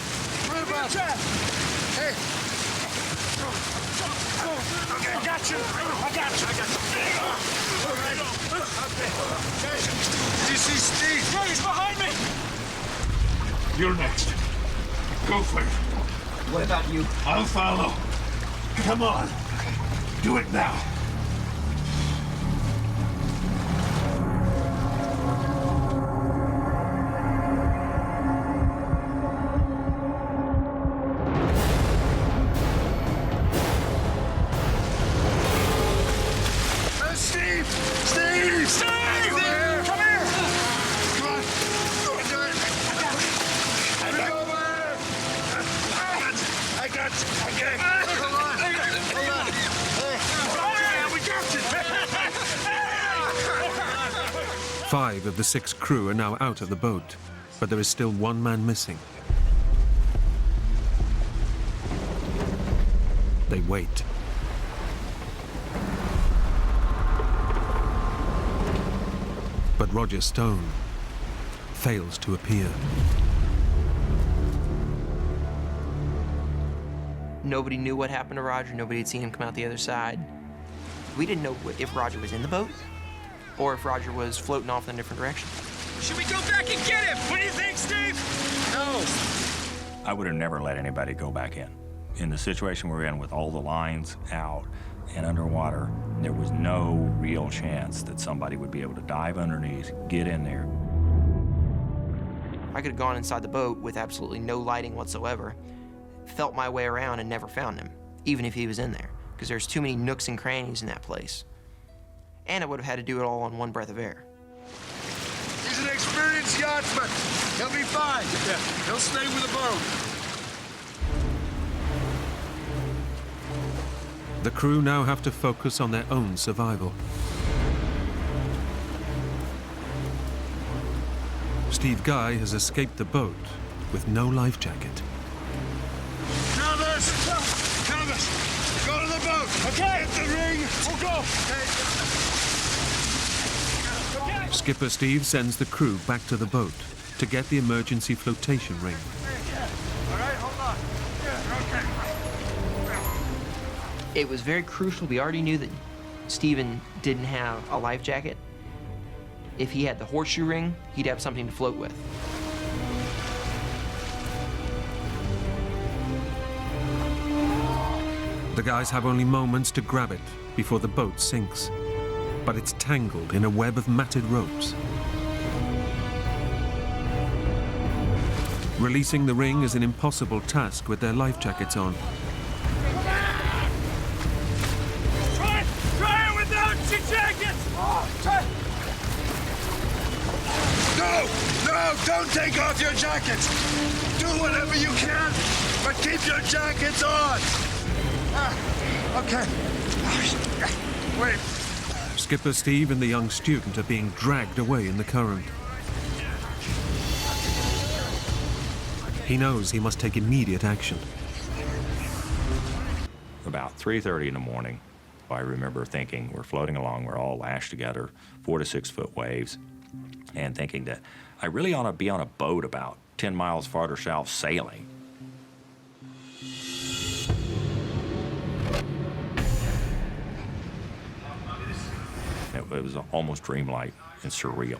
What about Hey! Okay, I got you! I got you! All right. Okay. Did you see Steve? Yeah, he's behind me! You're next. Go for it. What about you? I'll follow. Come on. Do it now. Five of the 6 crew are now out of the boat, but there is still one man missing. They wait. But Roger Stone fails to appear. Nobody knew what happened to Roger. Nobody had seen him come out the other side. We didn't know if Roger was in the boat or if Roger was floating off in a different direction. Should we go back and get him? What do you think, Steve? No. I would have never let anybody go back in. In the situation we're in with all the lines out and underwater, there was no real chance that somebody would be able to dive underneath, get in there. I could have gone inside the boat with absolutely no lighting whatsoever, felt my way around and never found him, even if he was in there, because there's too many nooks and crannies in that place. And I would have had to do it all on one breath of air. He's an experienced yachtsman. He'll be fine. He'll stay with the boat. The crew now have to focus on their own survival. Steve Guy has escaped the boat with no life jacket. Travis! Travis! Go to the boat! Okay! Hit the ring! We'll go! Okay. Skipper Steve sends the crew back to the boat to get the emergency flotation ring. All right, hold on. Yeah, okay. It was very crucial. We already knew that Steven didn't have a life jacket. If he had the horseshoe ring, he'd have something to float with. The guys have only moments to grab it before the boat sinks, but it's tangled in a web of matted ropes. Releasing the ring is an impossible task with their life jackets on. Try it without your jackets! Try. No, don't take off your jackets. Do whatever you can, but keep your jackets on. Okay. Wait. Skipper Steve and the young student are being dragged away in the current. He knows he must take immediate action. About 3:30 in the morning, I remember thinking, we're floating along, we're all lashed together, 4 to 6 foot waves, and thinking that I really ought to be on a boat about 10 miles farther south sailing. It was almost dreamlike and surreal.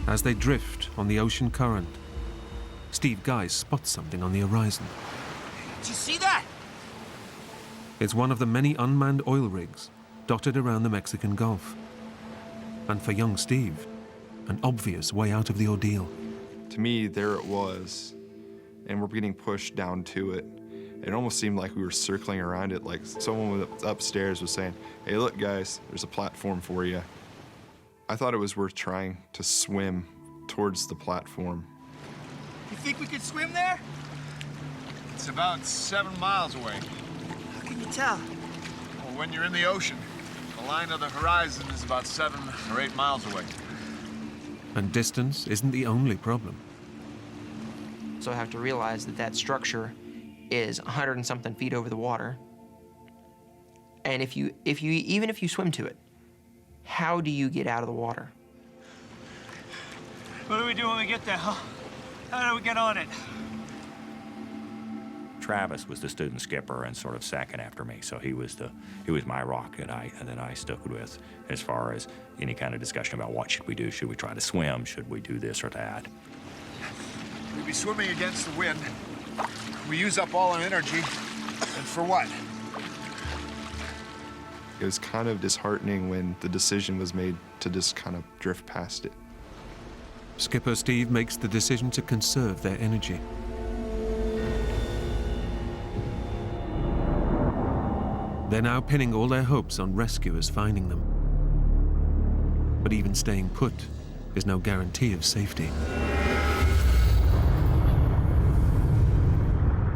As they drift on the ocean current, Steve Guy spots something on the horizon. Did you see that? It's one of the many unmanned oil rigs dotted around the Mexican Gulf. And for young Steve, an obvious way out of the ordeal. To me, there it was, and we're getting pushed down to it. It almost seemed like we were circling around it, like someone upstairs was saying, "Hey, look, guys, there's a platform for you." I thought it was worth trying to swim towards the platform. You think we could swim there? It's about 7 miles away. How can you tell? Well, when you're in the ocean, the line of the horizon is about 7 or 8 miles away. And distance isn't the only problem. So I have to realize that that structure is 100 and something feet over the water. And even if you swim to it, how do you get out of the water? What do we do when we get there, huh? How do we get on it? Travis was the student skipper and sort of second after me, so he was my rock that I stuck with as far as any kind of discussion about what should we do. Should we try to swim? Should we do this or that? We'd be swimming against the wind. We use up all our energy, and for what? It was kind of disheartening when the decision was made to just kind of drift past it. Skipper Steve makes the decision to conserve their energy. They're now pinning all their hopes on rescuers finding them. But even staying put is no guarantee of safety.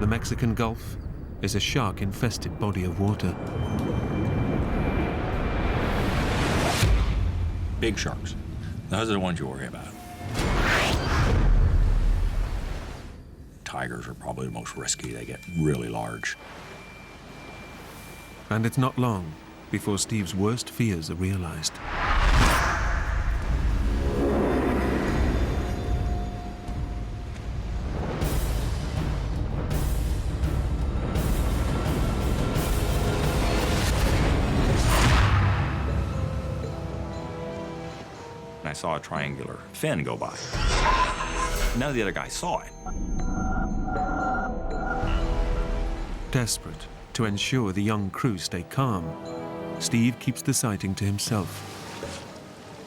The Mexican Gulf is a shark-infested body of water. Big sharks. Those are the ones you worry about. Tigers are probably the most risky. They get really large. And it's not long before Steve's worst fears are realized. And I saw a triangular fin go by. None of the other guys saw it. Desperate to ensure the young crew stay calm, Steve keeps the sighting to himself.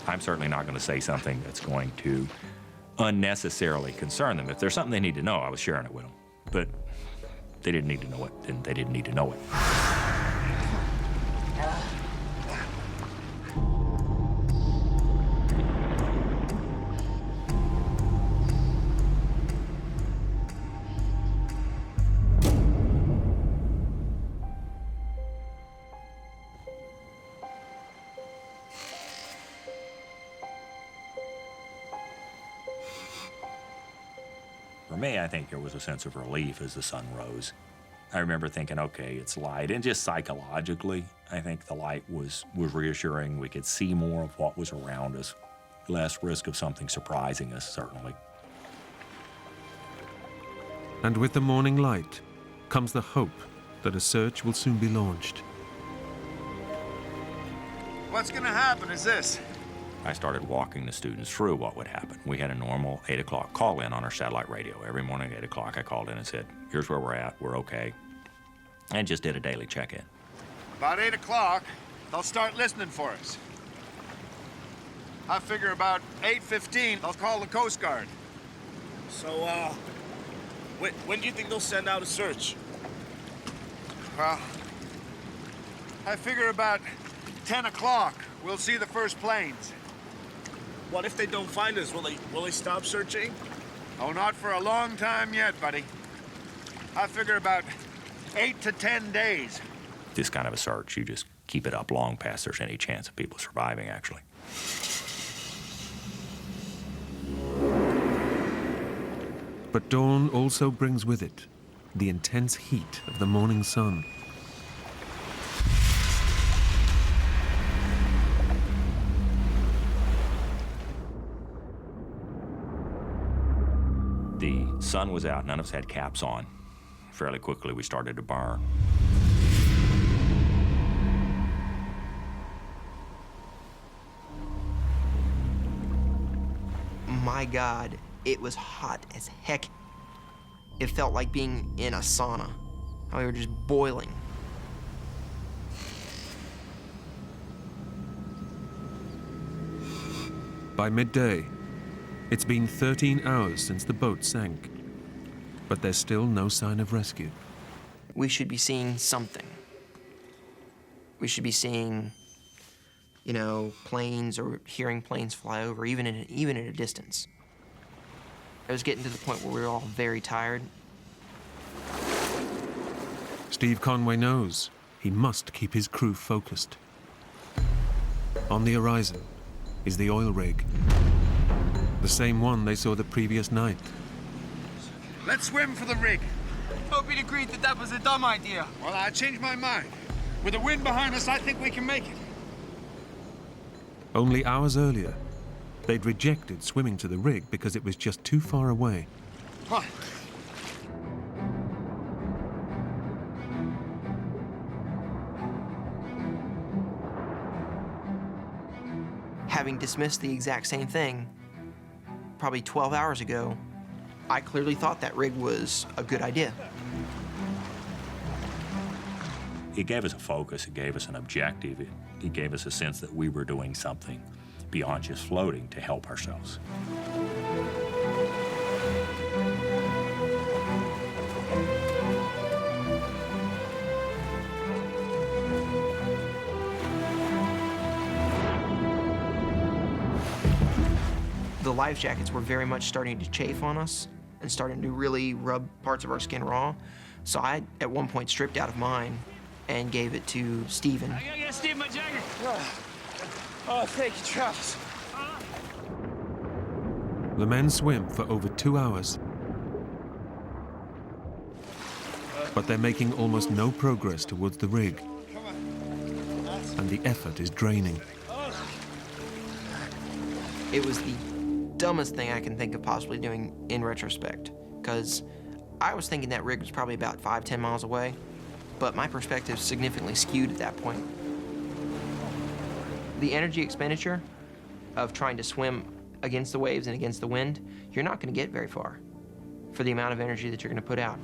I'm certainly not going to say something that's going to unnecessarily concern them. If there's something they need to know, I was sharing it with them. But they didn't need to know it, and they didn't need to know it. For me, I think there was a sense of relief as the sun rose. I remember thinking, okay, it's light. And just psychologically, I think the light was reassuring. We could see more of what was around us. Less risk of something surprising us, certainly. And with the morning light comes the hope that a search will soon be launched. What's gonna happen is this. I started walking the students through what would happen. We had a normal 8 o'clock call-in on our satellite radio. Every morning at 8 o'clock, I called in and said, here's where we're at, we're okay. And just did a daily check-in. About 8 o'clock, they'll start listening for us. I figure about 8:15, they'll call the Coast Guard. So, when do you think they'll send out a search? Well, I figure about 10 o'clock, we'll see the first planes. What if they don't find us? Will they stop searching? Oh, not for a long time yet, buddy. I figure about 8 to 10 days. This kind of a search, you just keep it up long past there's any chance of people surviving, actually. But dawn also brings with it the intense heat of the morning sun. The sun was out, none of us had caps on. Fairly quickly, we started to burn. my God, it was hot as heck. It felt like being in a sauna. We were just boiling. By midday, it's been 13 hours since the boat sank, but there's still no sign of rescue. We should be seeing something. We should be seeing, you know, planes or hearing planes fly over, even at a distance. It was getting to the point where we were all very tired. Steve Conway knows he must keep his crew focused. On the horizon is the oil rig, the same one they saw the previous night. Let's swim for the rig. Hope you'd agreed that that was a dumb idea. Well, I changed my mind. With the wind behind us, I think we can make it. Only hours earlier, they'd rejected swimming to the rig because it was just too far away. Come on. Having dismissed the exact same thing probably 12 hours ago, I clearly thought that rig was a good idea. It gave us a focus, it gave us an objective, it gave us a sense that we were doing something beyond just floating to help ourselves. The life jackets were very much starting to chafe on us and starting to really rub parts of our skin raw. So I, at one point, stripped out of mine and gave it to Steven. I gotta get Steve my jacket. Oh, thank you, Travis. The men swim for over 2 hours, but they're making almost no progress towards the rig, and the effort is draining. It was the dumbest thing I can think of possibly doing in retrospect, because I was thinking that rig was probably about 5-10 miles away, but my perspective significantly skewed at that point. The energy expenditure of trying to swim against the waves and against the wind, you're not going to get very far for the amount of energy that you're going to put out.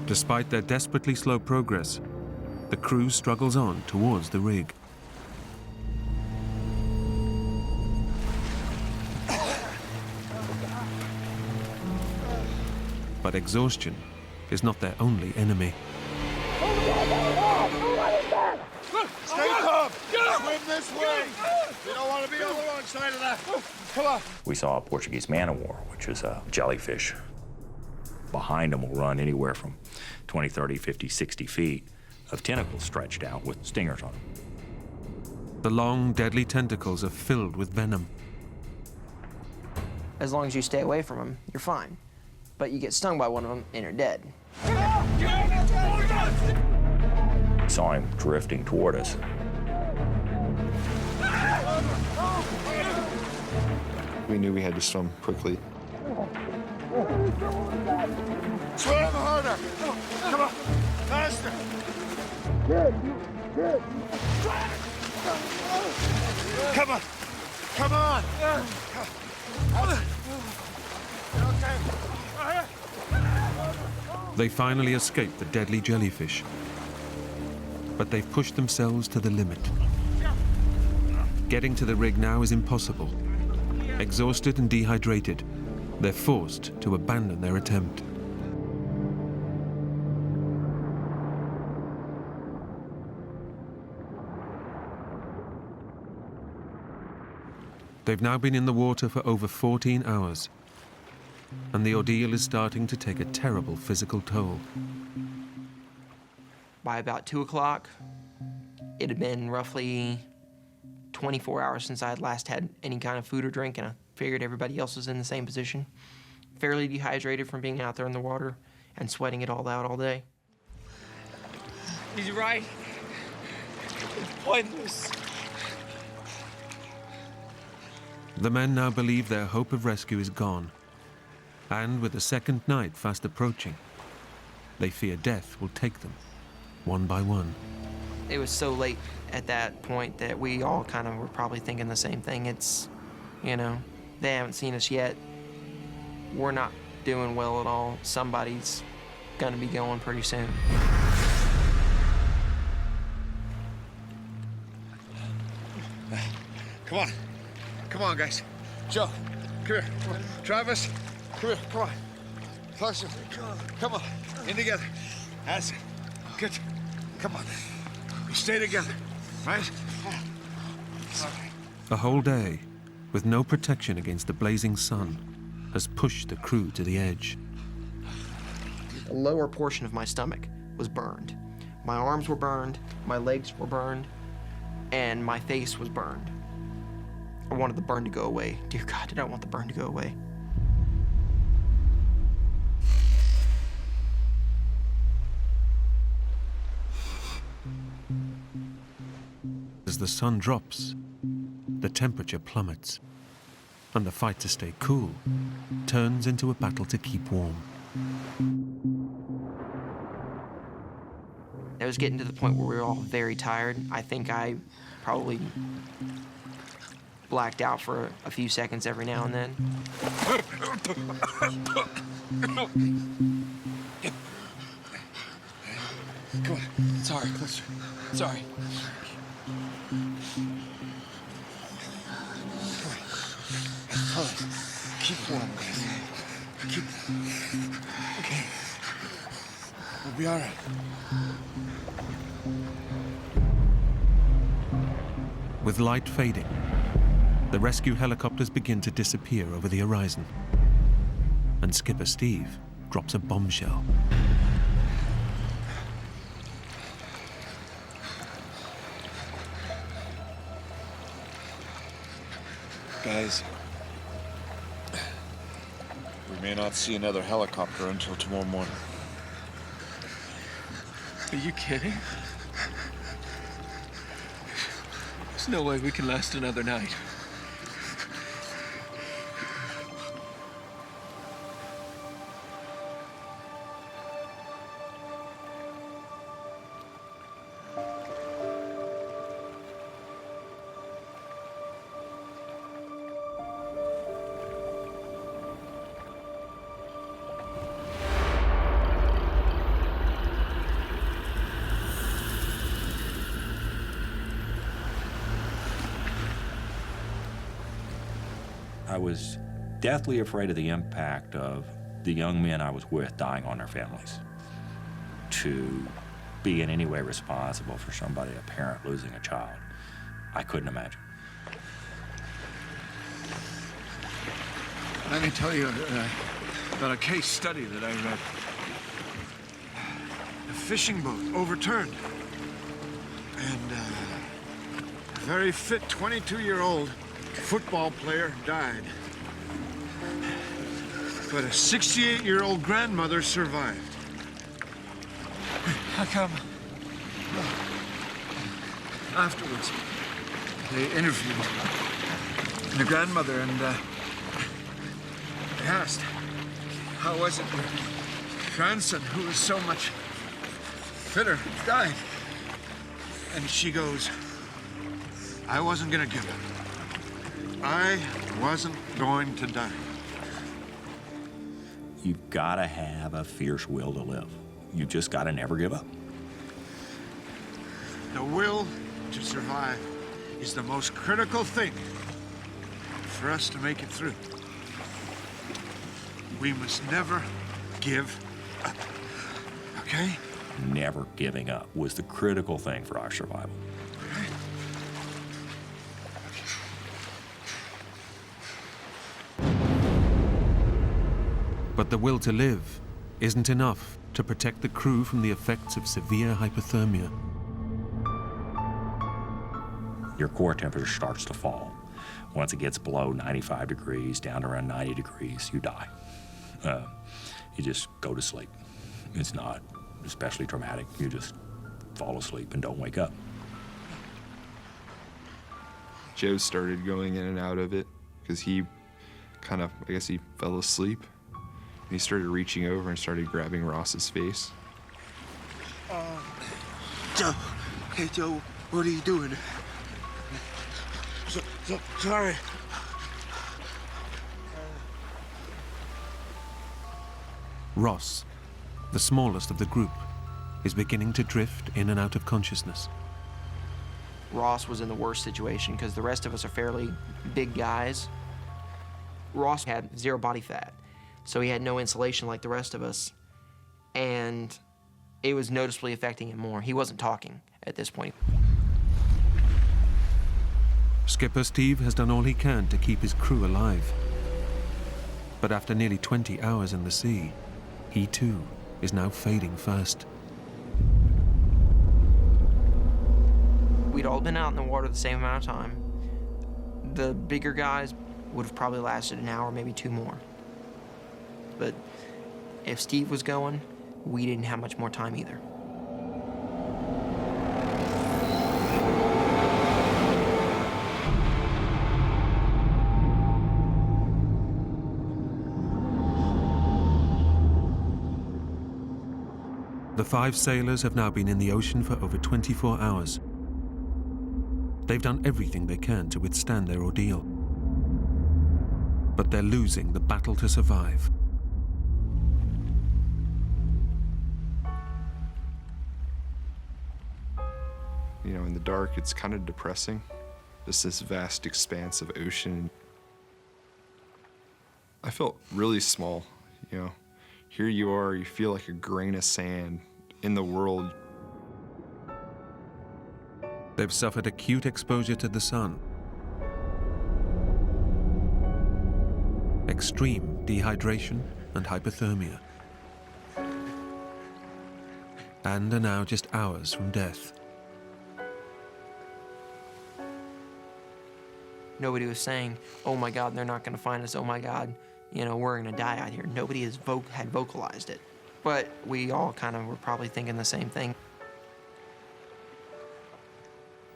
Despite their desperately slow progress, the crew struggles on towards the rig. But exhaustion is not their only enemy. Stay calm. Swim this way. You don't want to be on the wrong side of that. Come on. We saw a Portuguese man-of-war, which is a jellyfish. Behind them will run anywhere from 20, 30, 50, 60 feet of tentacles stretched out with stingers on them. The long, deadly tentacles are filled with venom. As long as you stay away from them, you're fine. But you get stung by one of them and you're dead. We saw him drifting toward us. We knew we had to swim quickly. Swim harder. Come on. Faster. Come on. Come on. Okay. They finally escape the deadly jellyfish, but they've pushed themselves to the limit. Getting to the rig now is impossible. Exhausted and dehydrated, they're forced to abandon their attempt. They've now been in the water for over 14 hours, and the ordeal is starting to take a terrible physical toll. By about 2 o'clock, it had been roughly 24 hours since I had last had any kind of food or drink, and I figured everybody else was in the same position. Fairly dehydrated from being out there in the water and sweating it all out all day. He's right. It's pointless. The men now believe their hope of rescue is gone, and with the second night fast approaching, they fear death will take them one by one. It was so late at that point that we all kind of were probably thinking the same thing. It's, you know, they haven't seen us yet. We're not doing well at all. Somebody's gonna be going pretty soon. Come on. Come on, guys. Joe, come here. Come on. Travis, come here. Come on. Closer. Come on. In together. That's it. Good. Come on. We stay together, right? A whole day, with no protection against the blazing sun, has pushed the crew to the edge. The lower portion of my stomach was burned. My arms were burned, my legs were burned, and my face was burned. I wanted the burn to go away. Dear God, did I want the burn to go away? As the sun drops, the temperature plummets, and the fight to stay cool turns into a battle to keep warm. It was getting to the point where we were all very tired. I think I probably blacked out for a few seconds every now and then. Come on. Sorry, closer. Sorry. Come on. Keep warm, guys. Keep. Okay. We'll be all right. With light fading, the rescue helicopters begin to disappear over the horizon, and Skipper Steve drops a bombshell. Guys, we may not see another helicopter until tomorrow morning. Are you kidding? There's no way we can last another night. I was deathly afraid of the impact of the young men I was with dying on their families. To be in any way responsible for somebody, a parent, losing a child, I couldn't imagine. Let me tell you about a case study that I read. A fishing boat overturned, and a very fit 22-year-old football player died. But a 68-year-old grandmother survived. How come? Afterwards, they interviewed the grandmother, and they asked, how was it your grandson, who was so much fitter, died? And she goes, I wasn't gonna give up. I wasn't going to die. You've got to have a fierce will to live. You've just got to never give up. The will to survive is the most critical thing for us to make it through. We must never give up, okay? Never giving up was the critical thing for our survival. But the will to live isn't enough to protect the crew from the effects of severe hypothermia. Your core temperature starts to fall. Once it gets below 95 degrees, down to around 90 degrees, you die. You just go to sleep. It's not especially traumatic. You just fall asleep and don't wake up. Joe started going in and out of it because he kind of, I guess he fell asleep. And he started reaching over and started grabbing Ross's face. Joe, Hey, Joe, what are you doing? Sorry. Ross, the smallest of the group, is beginning to drift in and out of consciousness. Ross was in the worst situation because the rest of us are fairly big guys. Ross had 0 body fat, so he had no insulation like the rest of us, and it was noticeably affecting him more. He wasn't talking at this point. Skipper Steve has done all he can to keep his crew alive. But after nearly 20 hours in the sea, he too is now fading fast. We'd all been out in the water the same amount of time. The bigger guys would have probably lasted an hour, maybe 2 more. But if Steve was going, we didn't have much more time either. The 5 sailors have now been in the ocean for over 24 hours. They've done everything they can to withstand their ordeal. But they're losing the battle to survive. You know, in the dark, it's kind of depressing. Just this vast expanse of ocean. I felt really small, you know. Here you are, you feel like a grain of sand in the world. They've suffered acute exposure to the sun, extreme dehydration and hypothermia, and are now just hours from death. Nobody was saying, oh my God, they're not gonna find us, oh my God, you know, we're gonna die out here. Nobody had vocalized it. But we all kind of were probably thinking the same thing.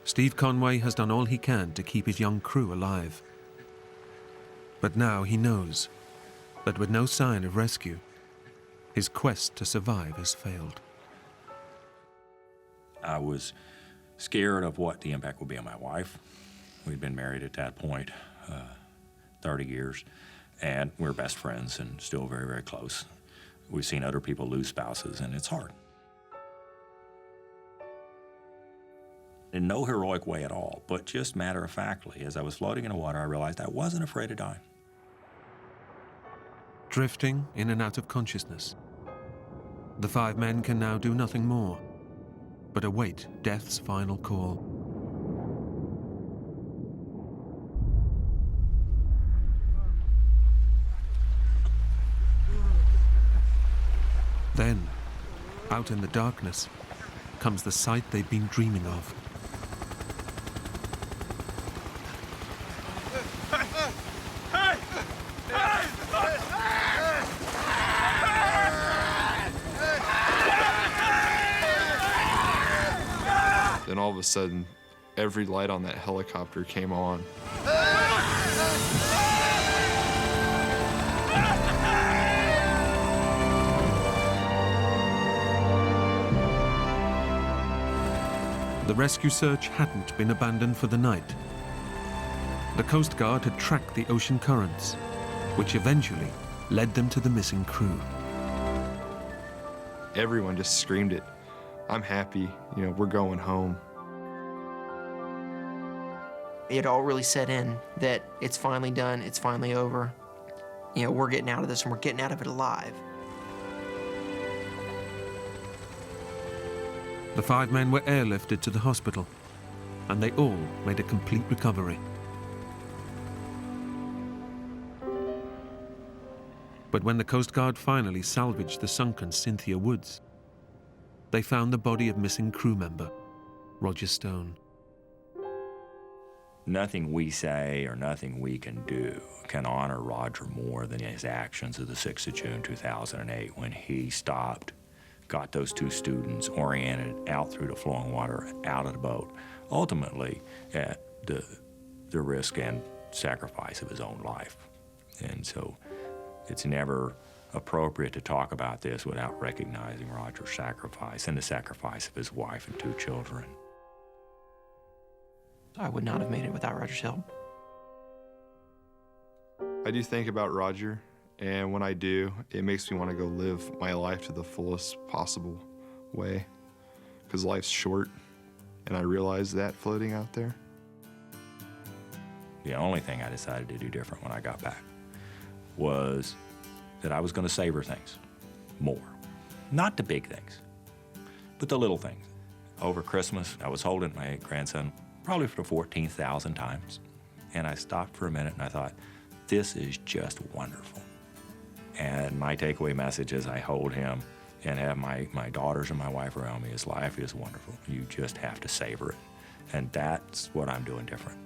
Steve Conway has done all he can to keep his young crew alive. But now he knows that with no sign of rescue, his quest to survive has failed. I was scared of what the impact would be on my wife. We'd been married at that point 30 years, and we're best friends and still very, very close. We've seen other people lose spouses, and it's hard. In no heroic way at all, but just matter-of-factly, as I was floating in the water, I realized I wasn't afraid of dying. Drifting in and out of consciousness, the 5 men can now do nothing more but await death's final call. Then, out in the darkness, comes the sight they've been dreaming of. Then all of a sudden, every light on that helicopter came on. The rescue search hadn't been abandoned for the night. The Coast Guard had tracked the ocean currents, which eventually led them to the missing crew. Everyone just screamed it. I'm happy, you know, we're going home. It all really set in that it's finally done, it's finally over. You know, we're getting out of this and we're getting out of it alive. The 5 men were airlifted to the hospital, and they all made a complete recovery. But when the Coast Guard finally salvaged the sunken Cynthia Woods, they found the body of missing crew member Roger Stone. Nothing we say or nothing we can do can honor Roger more than his actions of the 6th of June 2008 when he stopped, got those 2 students oriented out through the flowing water, out of the boat, ultimately at the risk and sacrifice of his own life. And so it's never appropriate to talk about this without recognizing Roger's sacrifice and the sacrifice of his wife and 2 children. I would not have made it without Roger's help. I do think about Roger, and when I do, it makes me want to go live my life to the fullest possible way, because life's short, and I realize that floating out there. The only thing I decided to do different when I got back was that I was going to savor things more. Not the big things, but the little things. Over Christmas, I was holding my grandson probably for the 14,000th times, and I stopped for a minute and I thought, this is just wonderful. And my takeaway message as I hold him and have my daughters and my wife around me is life is wonderful. You just have to savor it. And that's what I'm doing different.